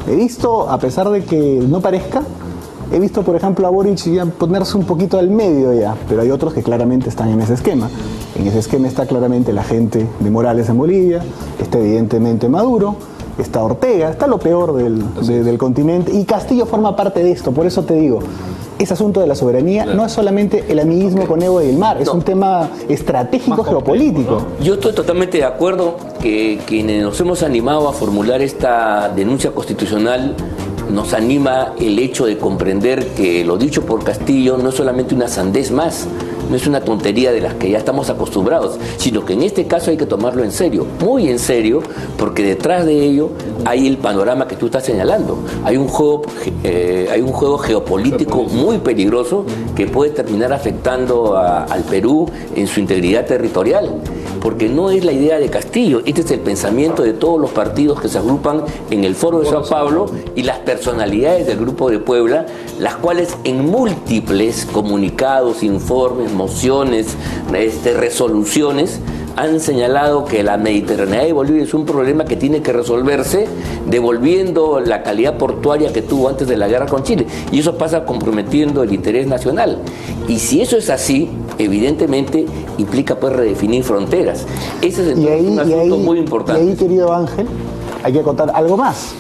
He visto, a pesar de que no parezca, he visto por ejemplo a Boric ya ponerse un poquito al medio ya, pero hay otros que claramente están en ese esquema. En ese esquema está claramente la gente de en Bolivia, está evidentemente Maduro, está Ortega, está lo peor del continente, y Castillo forma parte de esto. Por eso te digo, ese asunto de la soberanía no es solamente el amiguismo con Evo y el mar, es un tema estratégico geopolítico. Yo estoy totalmente de acuerdo que quienes nos hemos animado a formular esta denuncia constitucional nos anima el hecho de comprender que lo dicho por Castillo no es solamente una sandez más, no es una tontería de las que ya estamos acostumbrados, sino que en este caso hay que tomarlo en serio, muy en serio, porque detrás de ello hay el panorama que tú estás señalando. Hay un juego geopolítico muy peligroso que puede terminar afectando al Perú en su integridad territorial, porque no es la idea de Castillo, este es el pensamiento de todos los partidos que se agrupan en el Foro de Sao Paulo y las personalidades del Grupo de Puebla, las cuales en múltiples comunicados, informes, mociones, resoluciones, han señalado que la Mediterraneidad de Bolivia es un problema que tiene que resolverse devolviendo la calidad portuaria que tuvo antes de la guerra con Chile. Y eso pasa comprometiendo el interés nacional. Y si eso es así, evidentemente implica pues redefinir fronteras. Ese es entonces un asunto muy importante. Y ahí, querido Ángel, hay que acotar algo más.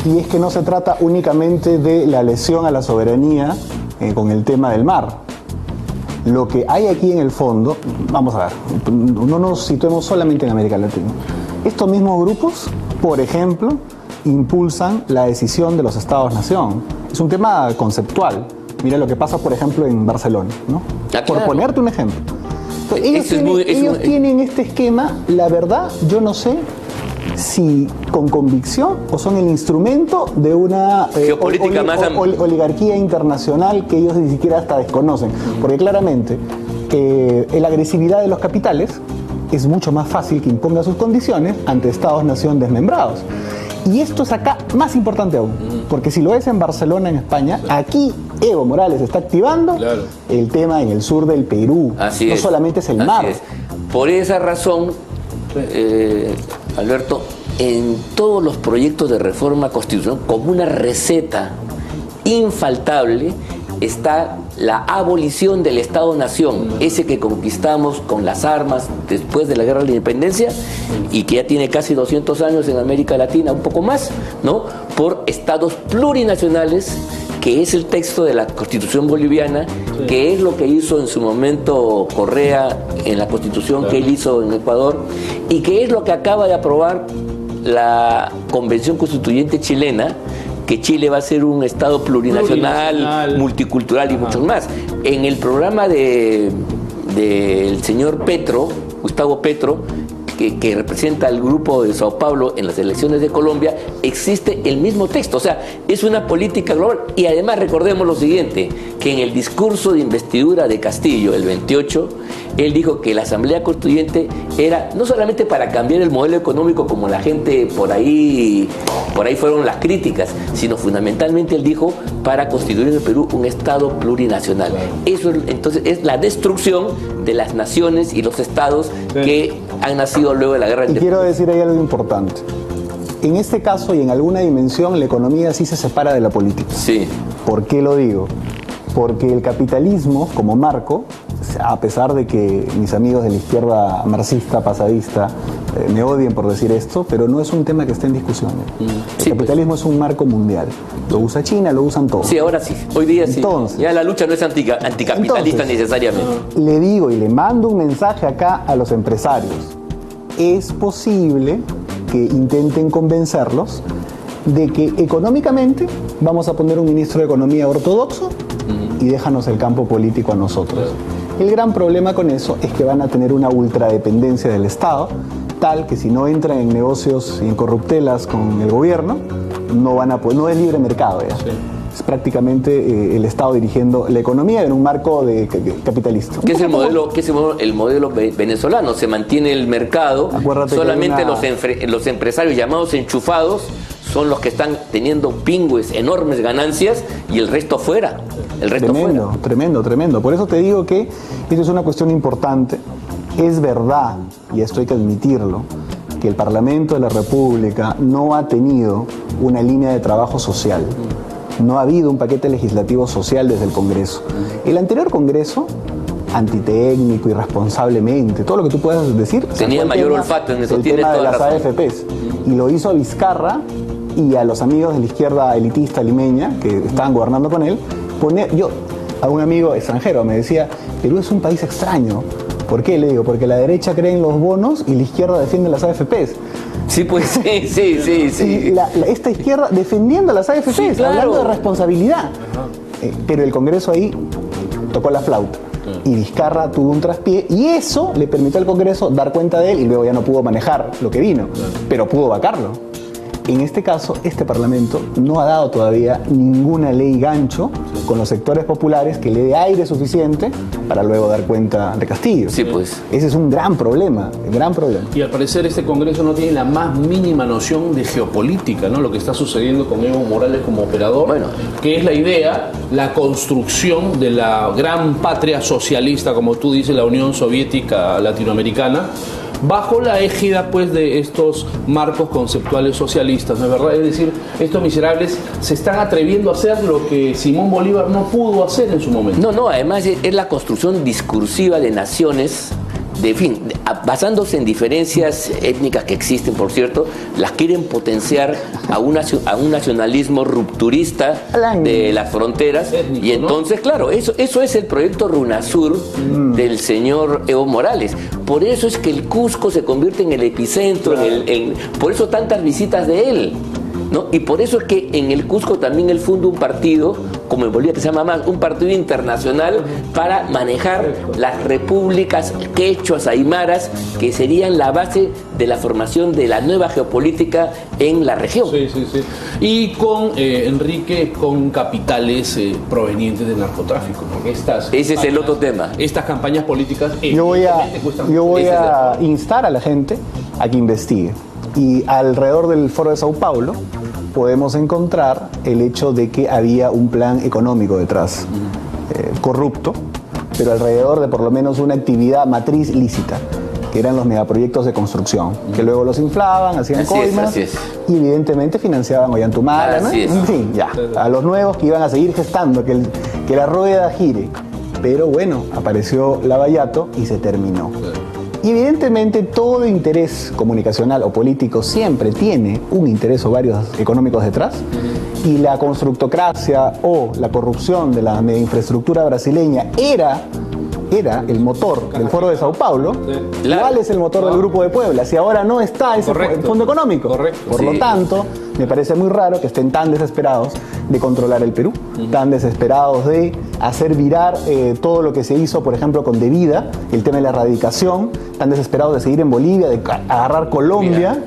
Y es que no se trata únicamente de la lesión a la soberanía con el tema del mar. Lo que hay aquí en el fondo, vamos a ver, no nos situemos solamente en América Latina. Estos mismos grupos, por ejemplo, impulsan la decisión de los Estados-nación. Es un tema conceptual. Mira lo que pasa, por ejemplo, en Barcelona, ¿no? Claro. Por ponerte un ejemplo. Entonces, ellos tienen este esquema, la verdad, yo no sé si con convicción o son el instrumento de una geopolítica oligarquía internacional que ellos ni siquiera hasta desconocen. Porque claramente la agresividad de los capitales es mucho más fácil que imponga sus condiciones ante Estados-nación desmembrados. Y esto es acá más importante aún, porque si lo es en Barcelona, en España, aquí Evo Morales está activando el tema en el sur del Perú. Así no es. Solamente es el mar. Es. Por esa razón, Alberto, en todos los proyectos de reforma constitucional, como una receta infaltable, está la abolición del Estado-Nación, ese que conquistamos con las armas después de la Guerra de la Independencia y que ya tiene casi 200 años en América Latina, un poco más, ¿no? Por estados plurinacionales, que es el texto de la Constitución boliviana, que es lo que hizo en su momento Correa en la Constitución que él hizo en Ecuador, y que es lo que acaba de aprobar la Convención Constituyente chilena, que Chile va a ser un estado plurinacional, multicultural y muchos más. En el programa del señor Petro, Gustavo Petro, que representa al Grupo de Sao Paulo en las elecciones de Colombia, existe el mismo texto. O sea, es una política global. Y además recordemos lo siguiente, que en el discurso de investidura de Castillo, el 28, él dijo que la Asamblea Constituyente era no solamente para cambiar el modelo económico como la gente por ahí fueron las críticas, sino fundamentalmente él dijo para constituir en el Perú un Estado plurinacional. Eso entonces es la destrucción de las naciones y los estados que han nacido luego de la guerra. Y quiero decir ahí algo importante. En este caso y en alguna dimensión la economía sí se separa de la política. Sí. ¿Por qué lo digo? Porque el capitalismo como marco, a pesar de que mis amigos de la izquierda marxista, pasadista, me odien por decir esto, pero no es un tema que esté en discusión. El capitalismo es un marco mundial. Lo usa China, lo usan todos. Sí, ahora sí. Hoy día sí. Entonces, ya la lucha no es anticapitalista necesariamente. Le digo y le mando un mensaje acá a los empresarios. Es posible que intenten convencerlos de que económicamente vamos a poner un ministro de Economía ortodoxo y déjanos el campo político a nosotros. El gran problema con eso es que van a tener una ultradependencia del Estado tal que si no entran en negocios y en corruptelas con el gobierno, no van a poder, no es libre mercado ya. Sí. Es prácticamente el Estado dirigiendo la economía en un marco capitalista. ¿Qué es el modelo venezolano? Se mantiene el mercado, solamente los empresarios llamados enchufados son los que están teniendo pingües, enormes ganancias, y el resto fuera. Tremendo. Por eso te digo que esto es una cuestión importante. Es verdad, y esto hay que admitirlo, que el Parlamento de la República no ha tenido una línea de trabajo social. No ha habido un paquete legislativo social desde el Congreso. El anterior Congreso, antitécnico, irresponsablemente, todo lo que tú puedas decir, tenía mayor olfato en eso, el tema de las AFPs. Y lo hizo a Vizcarra y a los amigos de la izquierda elitista limeña que estaban gobernando con él. Yo, a un amigo extranjero me decía, Perú es un país extraño. ¿Por qué? Le digo, porque la derecha cree en los bonos y la izquierda defiende las AFPs. Sí, pues sí. Esta izquierda defendiendo las AFPs, sí, claro, hablando de responsabilidad. Pero el Congreso ahí tocó la flauta. Y Vizcarra tuvo un traspié y eso le permitió al Congreso dar cuenta de él y luego ya no pudo manejar lo que vino, pero pudo vacarlo. En este caso, este Parlamento no ha dado todavía ninguna ley gancho con los sectores populares que le dé aire suficiente para luego dar cuenta de Castillo. Sí, pues. Ese es un gran problema. Y al parecer este Congreso no tiene la más mínima noción de geopolítica, ¿no? Lo que está sucediendo con Evo Morales como operador, que es la idea, la construcción de la gran patria socialista, como tú dices, la Unión Soviética Latinoamericana, bajo la égida pues de estos marcos conceptuales socialistas, ¿no es verdad? Es decir, estos miserables se están atreviendo a hacer lo que Simón Bolívar no pudo hacer en su momento. No, además es la construcción discursiva de naciones, basándose en diferencias étnicas que existen, por cierto, las quieren potenciar a un nacionalismo rupturista de las fronteras, étnico, y entonces, claro, eso es el proyecto RUNASUR del señor Evo Morales. Por eso es que el Cusco se convierte en el epicentro, por eso tantas visitas de él, ¿no? Y por eso es que en el Cusco también él funda un partido, como en Bolivia que se llama más, un partido internacional para manejar las repúblicas quechuas, aymaras, que serían la base de la formación de la nueva geopolítica en la región. Sí. Y con Enrique, con capitales provenientes del narcotráfico, porque ese es el otro tema. Estas campañas políticas yo voy a instar a la gente a que investigue. Y alrededor del Foro de Sao Paulo podemos encontrar el hecho de que había un plan económico detrás, corrupto, pero alrededor de por lo menos una actividad matriz lícita, que eran los megaproyectos de construcción, que luego los inflaban, hacían coimas y evidentemente financiaban Ollantumala, ¿no? En fin, a los nuevos que iban a seguir gestando, que la rueda gire. Pero bueno, apareció Lavallato y se terminó. Y evidentemente todo interés comunicacional o político siempre tiene un interés o varios económicos detrás. Y la constructocracia o la corrupción de la infraestructura brasileña era el motor del Foro de Sao Paulo. ¿Cuál es el motor del Grupo de Puebla? Si ahora no está ese fondo económico. Por lo tanto, me parece muy raro que estén tan desesperados de controlar el Perú, tan desesperados de hacer virar todo lo que se hizo, por ejemplo, con Devida, el tema de la erradicación, tan desesperados de seguir en Bolivia, de agarrar Colombia.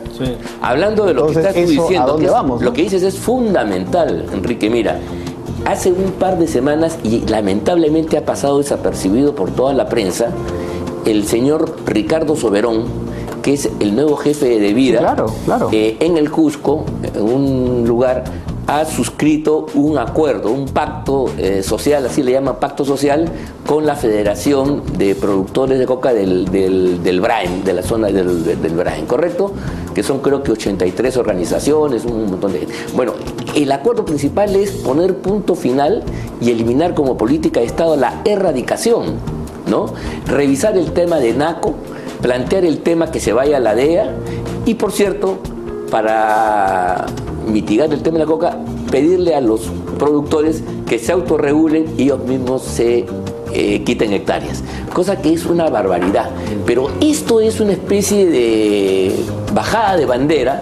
Hablando de lo que estás tú diciendo, lo que dices es fundamental, Enrique. Mira, hace un par de semanas, y lamentablemente ha pasado desapercibido por toda la prensa, el señor Ricardo Soberón, que es el nuevo jefe de Devida, en el Cusco, en un lugar, ha suscrito un acuerdo, un pacto social, así le llaman pacto social, con la Federación de Productores de Coca del Brain, de la zona del Brain, ¿correcto? Que son creo que 83 organizaciones, un montón de gente. Bueno, el acuerdo principal es poner punto final y eliminar como política de Estado la erradicación, ¿no? Revisar el tema de NACO, plantear el tema que se vaya a la DEA y, por cierto, para mitigar el tema de la coca, pedirle a los productores que se autorregulen y ellos mismos se quiten hectáreas, cosa que es una barbaridad. Pero esto es una especie de bajada de bandera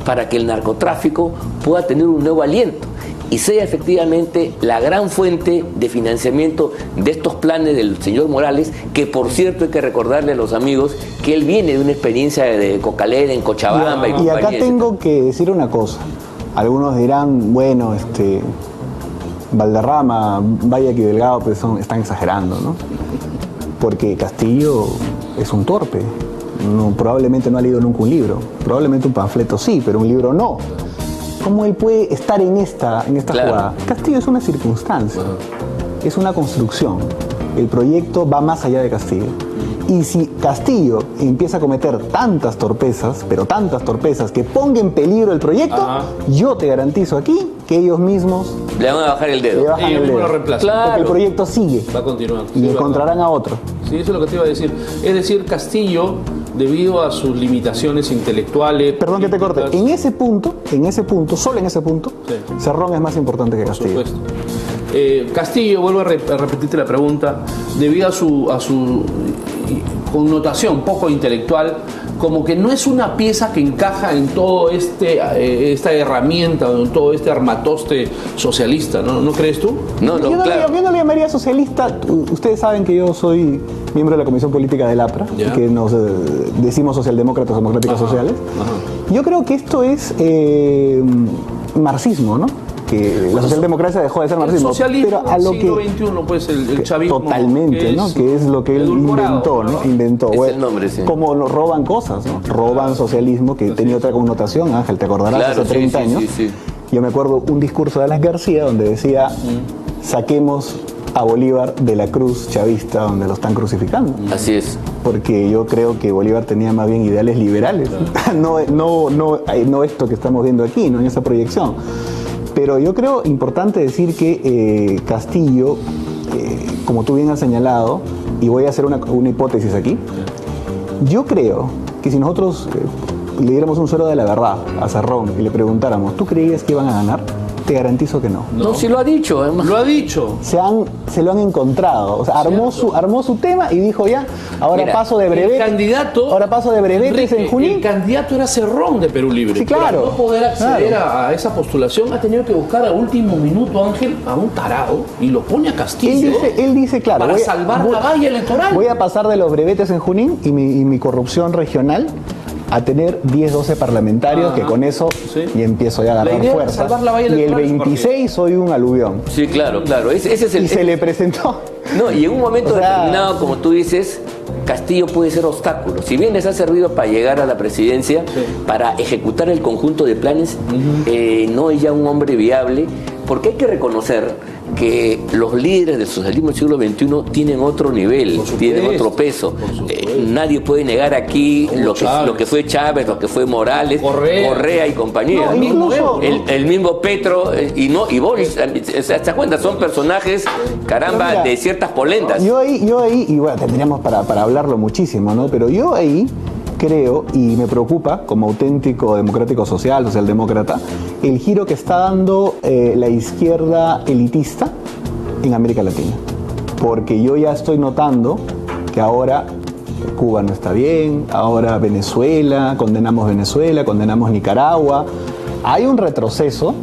para que el narcotráfico pueda tener un nuevo aliento. y sea efectivamente la gran fuente de financiamiento de estos planes del señor Morales, que por cierto hay que recordarle a los amigos que él viene de una experiencia de cocalera en Cochabamba y acá compañía, tengo que decir una cosa. Algunos dirán, bueno, Valderrama, Valle y Delgado pues están exagerando, ¿no? Porque Castillo es un torpe. Probablemente no ha leído nunca un libro. Probablemente un panfleto sí, pero un libro no. ¿Cómo él puede estar en esta Claro. jugada? Castillo es una circunstancia, es una construcción. El proyecto va más allá de Castillo. Y si Castillo empieza a cometer tantas torpezas, pero tantas torpezas, que ponga en peligro el proyecto, yo te garantizo aquí que ellos mismos le van a bajar el dedo. le bajan Ellos el mismos dedo. lo reemplazan. Claro. Porque el proyecto sigue Va a continuar. y Sí, encontrarán a otro. Sí, eso es lo que te iba a decir. Es decir, Castillo, debido a sus limitaciones intelectuales... Perdón que te corte. En ese punto, solo en ese punto, Sí. Cerrón es más importante que Por Castillo. supuesto. Castillo, vuelvo a repetirte la pregunta, debido a su connotación poco intelectual, como que no es una pieza que encaja en todo esta herramienta, en todo este armatoste socialista, ¿no? ¿No crees tú? No, Yo no claro. le llamaría socialista. Ustedes saben que yo soy miembro de la Comisión Política del APRA, Ya. que nos decimos socialdemócratas, democráticas sociales. Yo creo que esto es marxismo, ¿no? Que la socialdemocracia dejó de ser El marxismo. socialismo pero a del lo siglo que XXI, pues el chavismo... totalmente, ¿no? Que es lo que él edulcorado, inventó, ¿no? Inventó. Es Bueno, el nombre, sí. Como lo roban cosas, ¿no? Roban socialismo, que tenía otra connotación, Ángel, te acordarás, Claro, hace sí, 30 sí, años. sí, sí. Yo me acuerdo un discurso de Alas García donde decía, saquemos a Bolívar de la cruz chavista donde lo están crucificando. Así es. Porque yo creo que Bolívar tenía más bien ideales liberales, no esto que estamos viendo aquí, no en esa proyección. Pero yo creo importante decir que Castillo, como tú bien has señalado, y voy a hacer una hipótesis aquí, yo creo que si nosotros le diéramos un suero de la verdad a Cerrón y le preguntáramos, ¿tú creías que iban a ganar? Te garantizo que no. No, sí lo ha dicho, además. Lo ha dicho. Se lo han encontrado, o sea, armó su tema y dijo ya, ahora Mira, paso de El brevete. candidato... Ahora paso de brevetes Enrique, en Junín. el candidato era Cerrón de Perú Libre. Sí, claro, Para no poder acceder claro. a esa postulación, ha tenido que buscar a último minuto, Ángel, a un tarado y lo pone a Castillo. Él dice, claro, para salvar la valla electoral. Voy a pasar de los brevetes en Junín y mi corrupción regional a tener 10, 12 parlamentarios, que con eso Sí. y empiezo ya a La agarrar idea es fuerza. salvar la valla Y el electoral de su 26 soy un aluvión. Sí, claro, claro. Ese es el... Y se le presentó. No, y en un momento O sea, determinado, como tú dices, Castillo puede ser obstáculo. Si bien les ha servido para llegar a la presidencia, para ejecutar el conjunto de planes, no es ya un hombre viable, porque hay que reconocer que los líderes del socialismo del siglo XXI tienen otro nivel, Por supuesto, tienen otro peso. por supuesto. Nadie puede negar aquí lo que fue Chávez, lo que fue Morales, Correa y compañía. No, incluso- el mismo Petro y Boris, ¿se das cuenta? Son personajes, caramba, Mira, de ciertas polentas. Yo ahí, y bueno, tendríamos para hablarlo muchísimo, ¿no? Pero yo ahí creo, y me preocupa, como auténtico democrático social, socialdemócrata, el giro que está dando la izquierda elitista en América Latina. Porque yo ya estoy notando que ahora Cuba no está bien, ahora Venezuela, condenamos Nicaragua. Hay un retroceso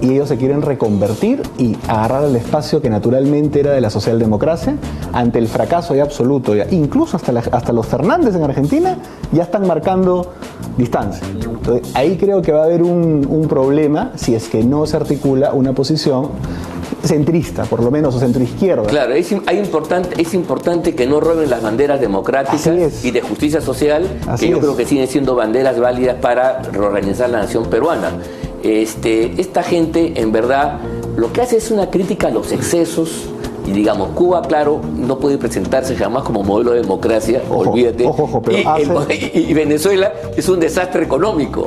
y ellos se quieren reconvertir y agarrar el espacio que naturalmente era de la socialdemocracia ante el fracaso ya absoluto. Ya. Incluso hasta los Fernández en Argentina ya están marcando distancia. Entonces, ahí creo que va a haber un problema si es que no se articula una posición centrista, por lo menos, o centroizquierda. Claro, es importante que no roben las banderas democráticas Así es. y de justicia social, Así que yo es. creo que siguen siendo banderas válidas para reorganizar la nación peruana. Esta gente, en verdad, lo que hace es una crítica a los excesos. Y digamos, Cuba, claro, no puede presentarse jamás como modelo de democracia, Ojo, olvídate. ojo, pero y Venezuela es un desastre económico.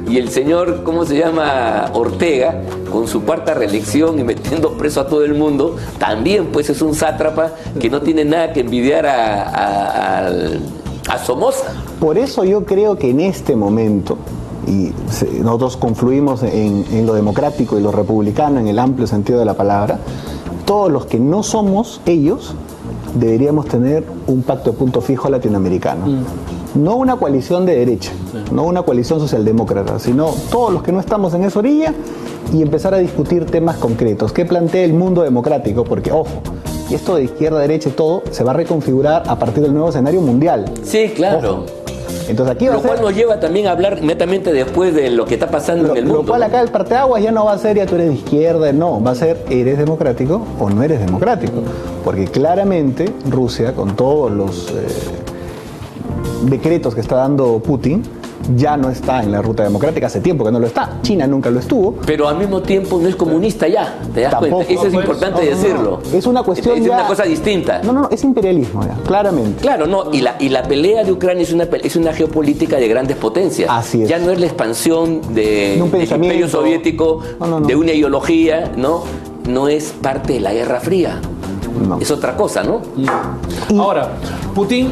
Y el señor, ¿cómo se llama? Ortega, con su cuarta reelección y metiendo preso a todo el mundo, también pues es un sátrapa que no tiene nada que envidiar a Somoza. Por eso yo creo que en este momento, y nosotros confluimos en lo democrático y lo republicano en el amplio sentido de la palabra, todos los que no somos ellos deberíamos tener un pacto de punto fijo latinoamericano. No una coalición de derecha, no una coalición socialdemócrata, sino todos los que no estamos en esa orilla, y empezar a discutir temas concretos. ¿Qué plantea el mundo democrático? Porque, ojo, esto de izquierda, derecha y todo se va a reconfigurar a partir del nuevo escenario mundial. Sí, claro. Ojo. Entonces aquí va Lo a ser, cual nos lleva también a hablar netamente después de lo que está pasando en el mundo. lo cual acá el parteaguas ya no va a ser ya tú eres de izquierda, no, va a ser eres democrático o no eres democrático. Porque claramente Rusia, con todos los decretos que está dando Putin, ya no está en la ruta democrática, hace tiempo que no lo está. China nunca lo estuvo. Pero al mismo tiempo no es comunista ya, ¿te das Tampoco. cuenta? Eso es importante decirlo. Es una cuestión es ya... una cosa distinta. No, es imperialismo ya, claramente. Claro, no, y la pelea de Ucrania es una geopolítica de grandes potencias. Así es. Ya no es la expansión De un del pensamiento. imperio soviético, No. de una ideología, no es parte de la Guerra Fría. No. Es otra cosa, ¿no? Ahora, Putin,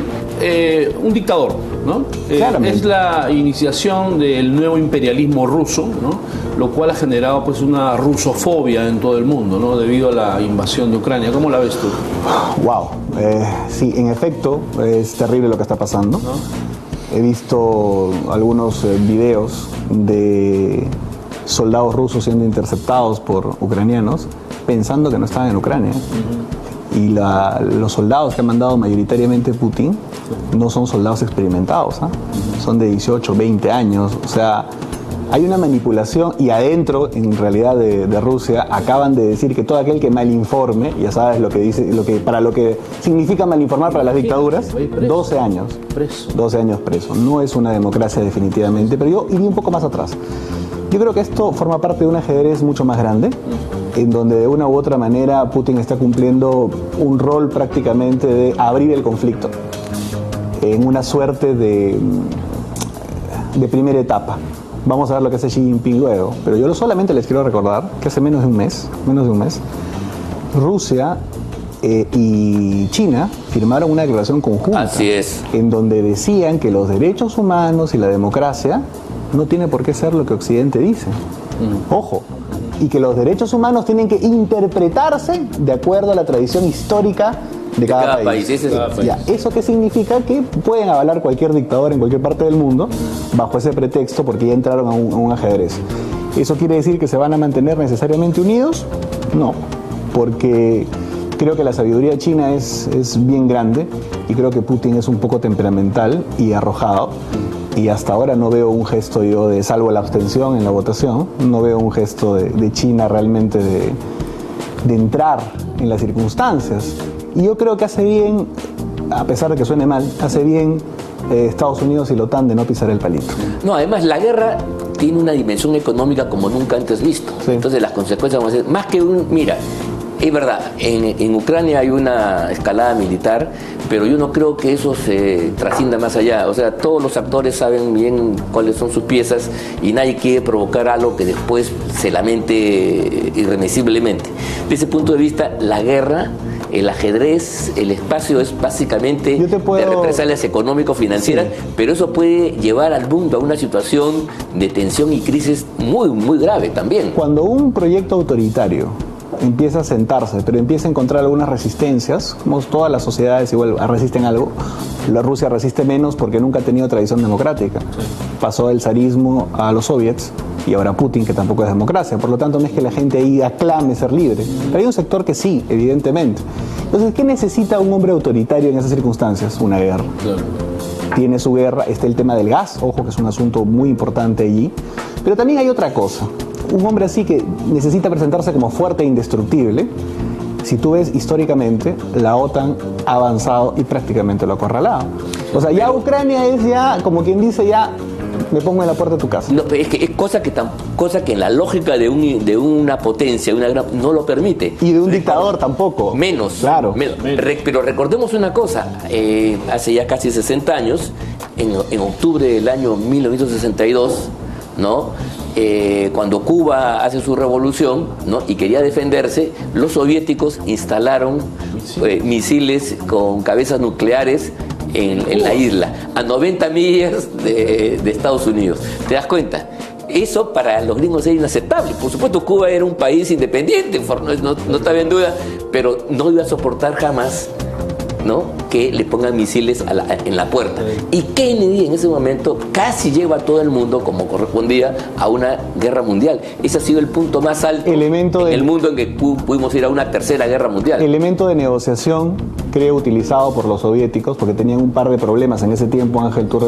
un dictador, ¿no? Claramente. Es la iniciación del nuevo imperialismo ruso, ¿no? Lo cual ha generado pues una rusofobia en todo el mundo, ¿no? Debido a la invasión de Ucrania. ¿Cómo la ves tú? Wow, sí, en efecto, es terrible lo que está pasando. He visto algunos videos de soldados rusos siendo interceptados por ucranianos pensando que no estaban en Ucrania. Y los soldados que ha mandado mayoritariamente Putin no son soldados experimentados, son de 18, 20 años, o sea, hay una manipulación y adentro, en realidad, de Rusia, acaban de decir que todo aquel que malinforme, ya sabes lo que dice, lo que significa malinformar para las dictaduras, 12 años. Preso. 12 años preso. No es una democracia definitivamente, pero yo iría un poco más atrás. Yo creo que esto forma parte de un ajedrez mucho más grande, en donde de una u otra manera Putin está cumpliendo un rol prácticamente de abrir el conflicto en una suerte de primera etapa. Vamos a ver lo que hace Xi Jinping luego, pero yo solamente les quiero recordar que hace menos de un mes, Rusia y China firmaron una declaración conjunta. Así es. En donde decían que los derechos humanos y la democracia no tiene por qué ser lo que Occidente dice. Ojo. Y que los derechos humanos tienen que interpretarse de acuerdo a la tradición histórica de cada país. Ese es- Ya, ¿eso qué significa? Que pueden avalar cualquier dictador en cualquier parte del mundo bajo ese pretexto porque ya entraron a un ajedrez. ¿Eso quiere decir que se van a mantener necesariamente unidos? No, porque creo que la sabiduría china es bien grande y creo que Putin es un poco temperamental y arrojado. Y hasta ahora no veo un gesto yo de, salvo la abstención en la votación, no veo un gesto de China realmente de entrar en las circunstancias. Y yo creo que hace bien, a pesar de que suene mal, hace bien Estados Unidos y la OTAN de no pisar el palito. No, además la guerra tiene una dimensión económica como nunca antes visto. Sí. Entonces las consecuencias van a ser más que mira, es verdad, en Ucrania hay una escalada militar, pero yo no creo que eso se trascienda más allá. O sea, todos los actores saben bien cuáles son sus piezas y nadie quiere provocar algo que después se lamente irremisiblemente. Desde ese punto de vista, la guerra, el ajedrez, el espacio es básicamente de represalias económico-financieras, Sí. pero eso puede llevar al mundo a una situación de tensión y crisis muy, muy grave también. Cuando un proyecto autoritario empieza a sentarse, pero empieza a encontrar algunas resistencias, como todas las sociedades igual resisten algo, la Rusia resiste menos porque nunca ha tenido tradición democrática. Pasó del zarismo a los soviets y ahora Putin, que tampoco es democracia. Por lo tanto, no es que la gente ahí aclame ser libre, pero hay un sector que sí, evidentemente. Entonces, ¿qué necesita un hombre autoritario en esas circunstancias? Una guerra. Claro. Tiene su guerra, está el tema del gas, ojo que es un asunto muy importante allí, pero también hay otra cosa. Un hombre así que necesita presentarse como fuerte e indestructible. Si tú ves históricamente, la OTAN ha avanzado y prácticamente lo ha acorralado. O sea, ya Ucrania es ya, como quien dice, ya me pongo en la puerta de tu casa. No, es que es cosa que en la lógica de una potencia, no lo permite. Y de un dictador tampoco. Menos. Claro. Pero recordemos una cosa, hace ya casi 60 años, en octubre del año 1962, ¿no? Cuando Cuba hace su revolución, ¿no? Y quería defenderse, los soviéticos instalaron misiles con cabezas nucleares en la isla, a 90 millas de Estados Unidos. ¿Te das cuenta? Eso para los gringos era inaceptable. Por supuesto, Cuba era un país independiente, no estaba en duda, pero no iba a soportar jamás, ¿no?, que le pongan misiles en la puerta. Y Kennedy en ese momento casi lleva a todo el mundo, como correspondía, a una guerra mundial. Ese ha sido el punto más alto en el mundo en que pudimos ir a una tercera guerra mundial. Elemento de negociación, creo, utilizado por los soviéticos, porque tenían un par de problemas en ese tiempo. Ángel, tú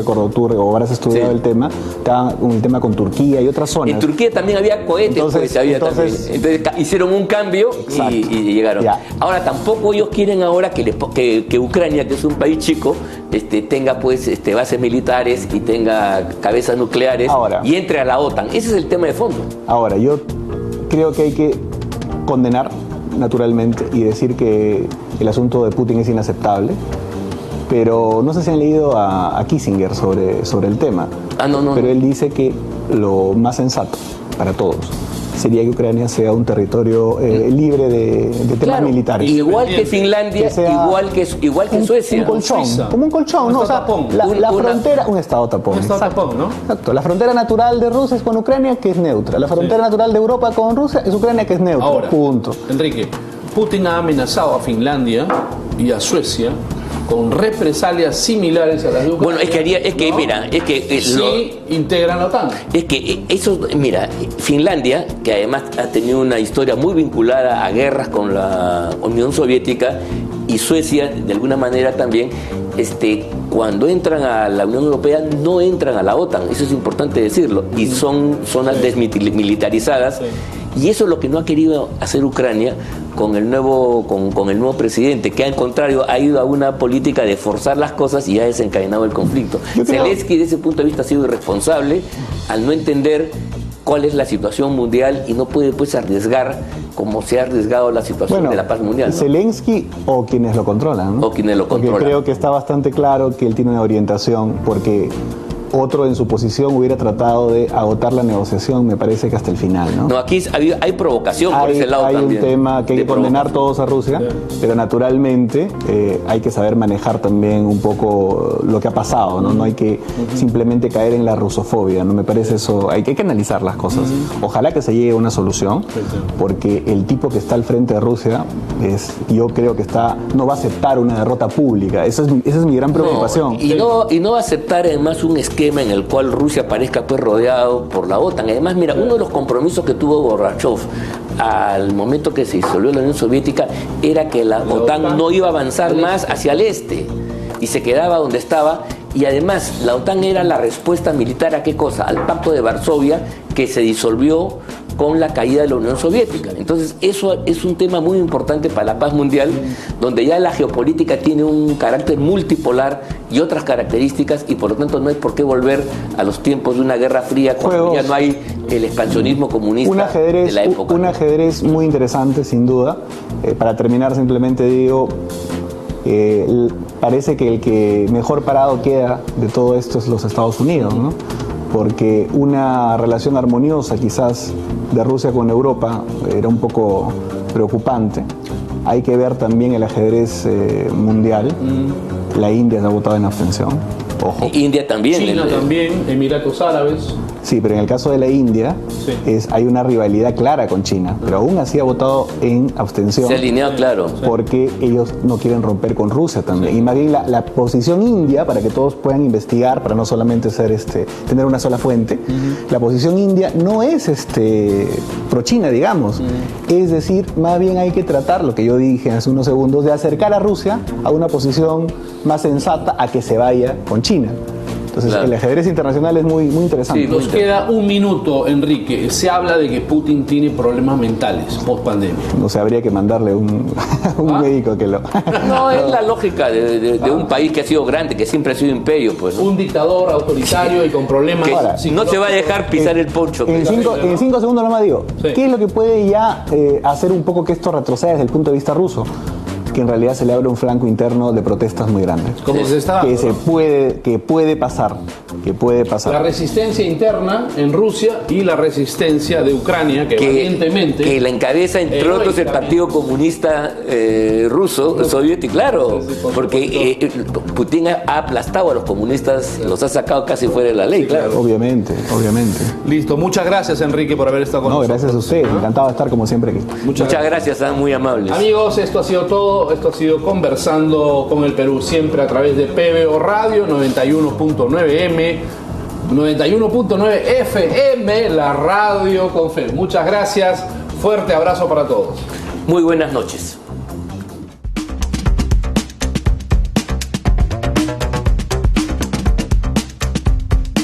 habrás estudiado el tema. Estaba el tema con Turquía y otras zonas. En Turquía también había cohetes, entonces hicieron un cambio y llegaron. Ya. Ahora, tampoco ellos quieren ahora que Ucrania, que es un país chico, tenga pues bases militares y tenga cabezas nucleares y entre a la OTAN. Ese es el tema de fondo. Ahora, yo creo que hay que condenar naturalmente y decir que el asunto de Putin es inaceptable, pero no sé si han leído a Kissinger sobre el tema. No. Pero él dice que lo más sensato para todos sería que Ucrania sea un territorio libre de temas militares. Igual que Finlandia, igual que Suecia. Un colchón, como un colchón, ¿no? O sea, la frontera, un estado tapón. Un estado tapón, ¿no? Exacto. La frontera natural de Rusia es con Ucrania, que es neutra. La frontera natural de Europa con Rusia es Ucrania, que es neutra. Ahora, punto. Enrique, Putin ha amenazado a Finlandia y a Suecia con represalias similares a las de Ucrania. Bueno, si integran la OTAN. Es que eso, mira, Finlandia, que además ha tenido una historia muy vinculada a guerras con la Unión Soviética, y Suecia, de alguna manera también, cuando entran a la Unión Europea no entran a la OTAN, eso es importante decirlo, y son zonas desmilitarizadas. Sí. Y eso es lo que no ha querido hacer Ucrania con el nuevo presidente, que al contrario ha ido a una política de forzar las cosas y ha desencadenado el conflicto. Zelensky, desde ese punto de vista, ha sido irresponsable al no entender cuál es la situación mundial y no puede pues arriesgar como se ha arriesgado la situación de la paz mundial, ¿no? Zelensky o quienes lo controlan, ¿no? O quienes lo controlan. Porque creo que está bastante claro que él tiene una orientación, porque otro en su posición hubiera tratado de agotar la negociación, me parece que hasta el final, ¿no? No, aquí hay provocación por ese lado también. Hay un tema que hay que condenar todos a Rusia, pero naturalmente hay que saber manejar también un poco lo que ha pasado, ¿no? No hay que simplemente caer en la rusofobia, ¿no? Me parece eso, hay que analizar las cosas. Ojalá que se llegue a una solución, porque el tipo que está al frente de Rusia yo creo que no va a aceptar una derrota pública. Esa es mi gran preocupación. Y no va a aceptar además un esquema en el cual Rusia parezca pues rodeado por la OTAN. Además, mira, uno de los compromisos que tuvo Gorbachev al momento que se disolvió la Unión Soviética era que la OTAN no iba a avanzar más hacia el este y se quedaba donde estaba. Y además, la OTAN era la respuesta militar ¿a qué cosa? Al Pacto de Varsovia, que se disolvió con la caída de la Unión Soviética. Entonces, eso es un tema muy importante para la paz mundial, donde ya la geopolítica tiene un carácter multipolar y otras características, y por lo tanto no hay por qué volver a los tiempos de una guerra fría cuando ya no hay el expansionismo comunista de la época. Un ajedrez muy interesante, sin duda. Para terminar, simplemente digo, parece que el que mejor parado queda de todo esto es los Estados Unidos, ¿no? Porque una relación armoniosa quizás de Rusia con Europa era un poco preocupante. Hay que ver también el ajedrez mundial. La India se ha votado en abstención. Ojo. India también. China también, Emiratos Árabes. Sí, pero en el caso de la India hay una rivalidad clara con China, pero aún así ha votado en abstención. Se ha alineado, claro. Porque ellos no quieren romper con Rusia también. Y más bien la posición india, para que todos puedan investigar, para no solamente ser tener una sola fuente, la posición india no es pro-China, digamos. Es decir, más bien hay que tratar, lo que yo dije hace unos segundos, de acercar a Rusia a una posición más sensata a que se vaya con China. Entonces, el ajedrez internacional es muy, muy interesante. Sí, nos queda un minuto, Enrique. Se habla de que Putin tiene problemas mentales post-pandemia. No sé, habría que mandarle un médico que lo... No, es la lógica de un país que ha sido grande, que siempre ha sido imperio, pues, ¿no? Un dictador autoritario y con problemas... Ahora, no se va a dejar pisar el poncho. En 5 segundos nomás digo, ¿qué es lo que puede ya hacer un poco que esto retroceda desde el punto de vista ruso? Que en realidad se le abre un flanco interno de protestas muy grandes. Como se está dando, que puede pasar. La resistencia interna en Rusia y la resistencia de Ucrania, que valientemente... Que la encabeza, entre otros, el Partido Comunista ruso, soviético, claro, porque Putin ha aplastado a los comunistas, los ha sacado casi fuera de la ley, claro. Obviamente. Listo, muchas gracias, Enrique, por haber estado con nosotros. No, gracias a usted, encantado de estar como siempre aquí. Muchas gracias, muy amables. Amigos, esto ha sido todo. todo. Esto ha sido Conversando con el Perú, siempre a través de PBO Radio 91.9M, 91.9 FM, la radio con fe. Muchas gracias, fuerte abrazo para todos. Muy buenas noches.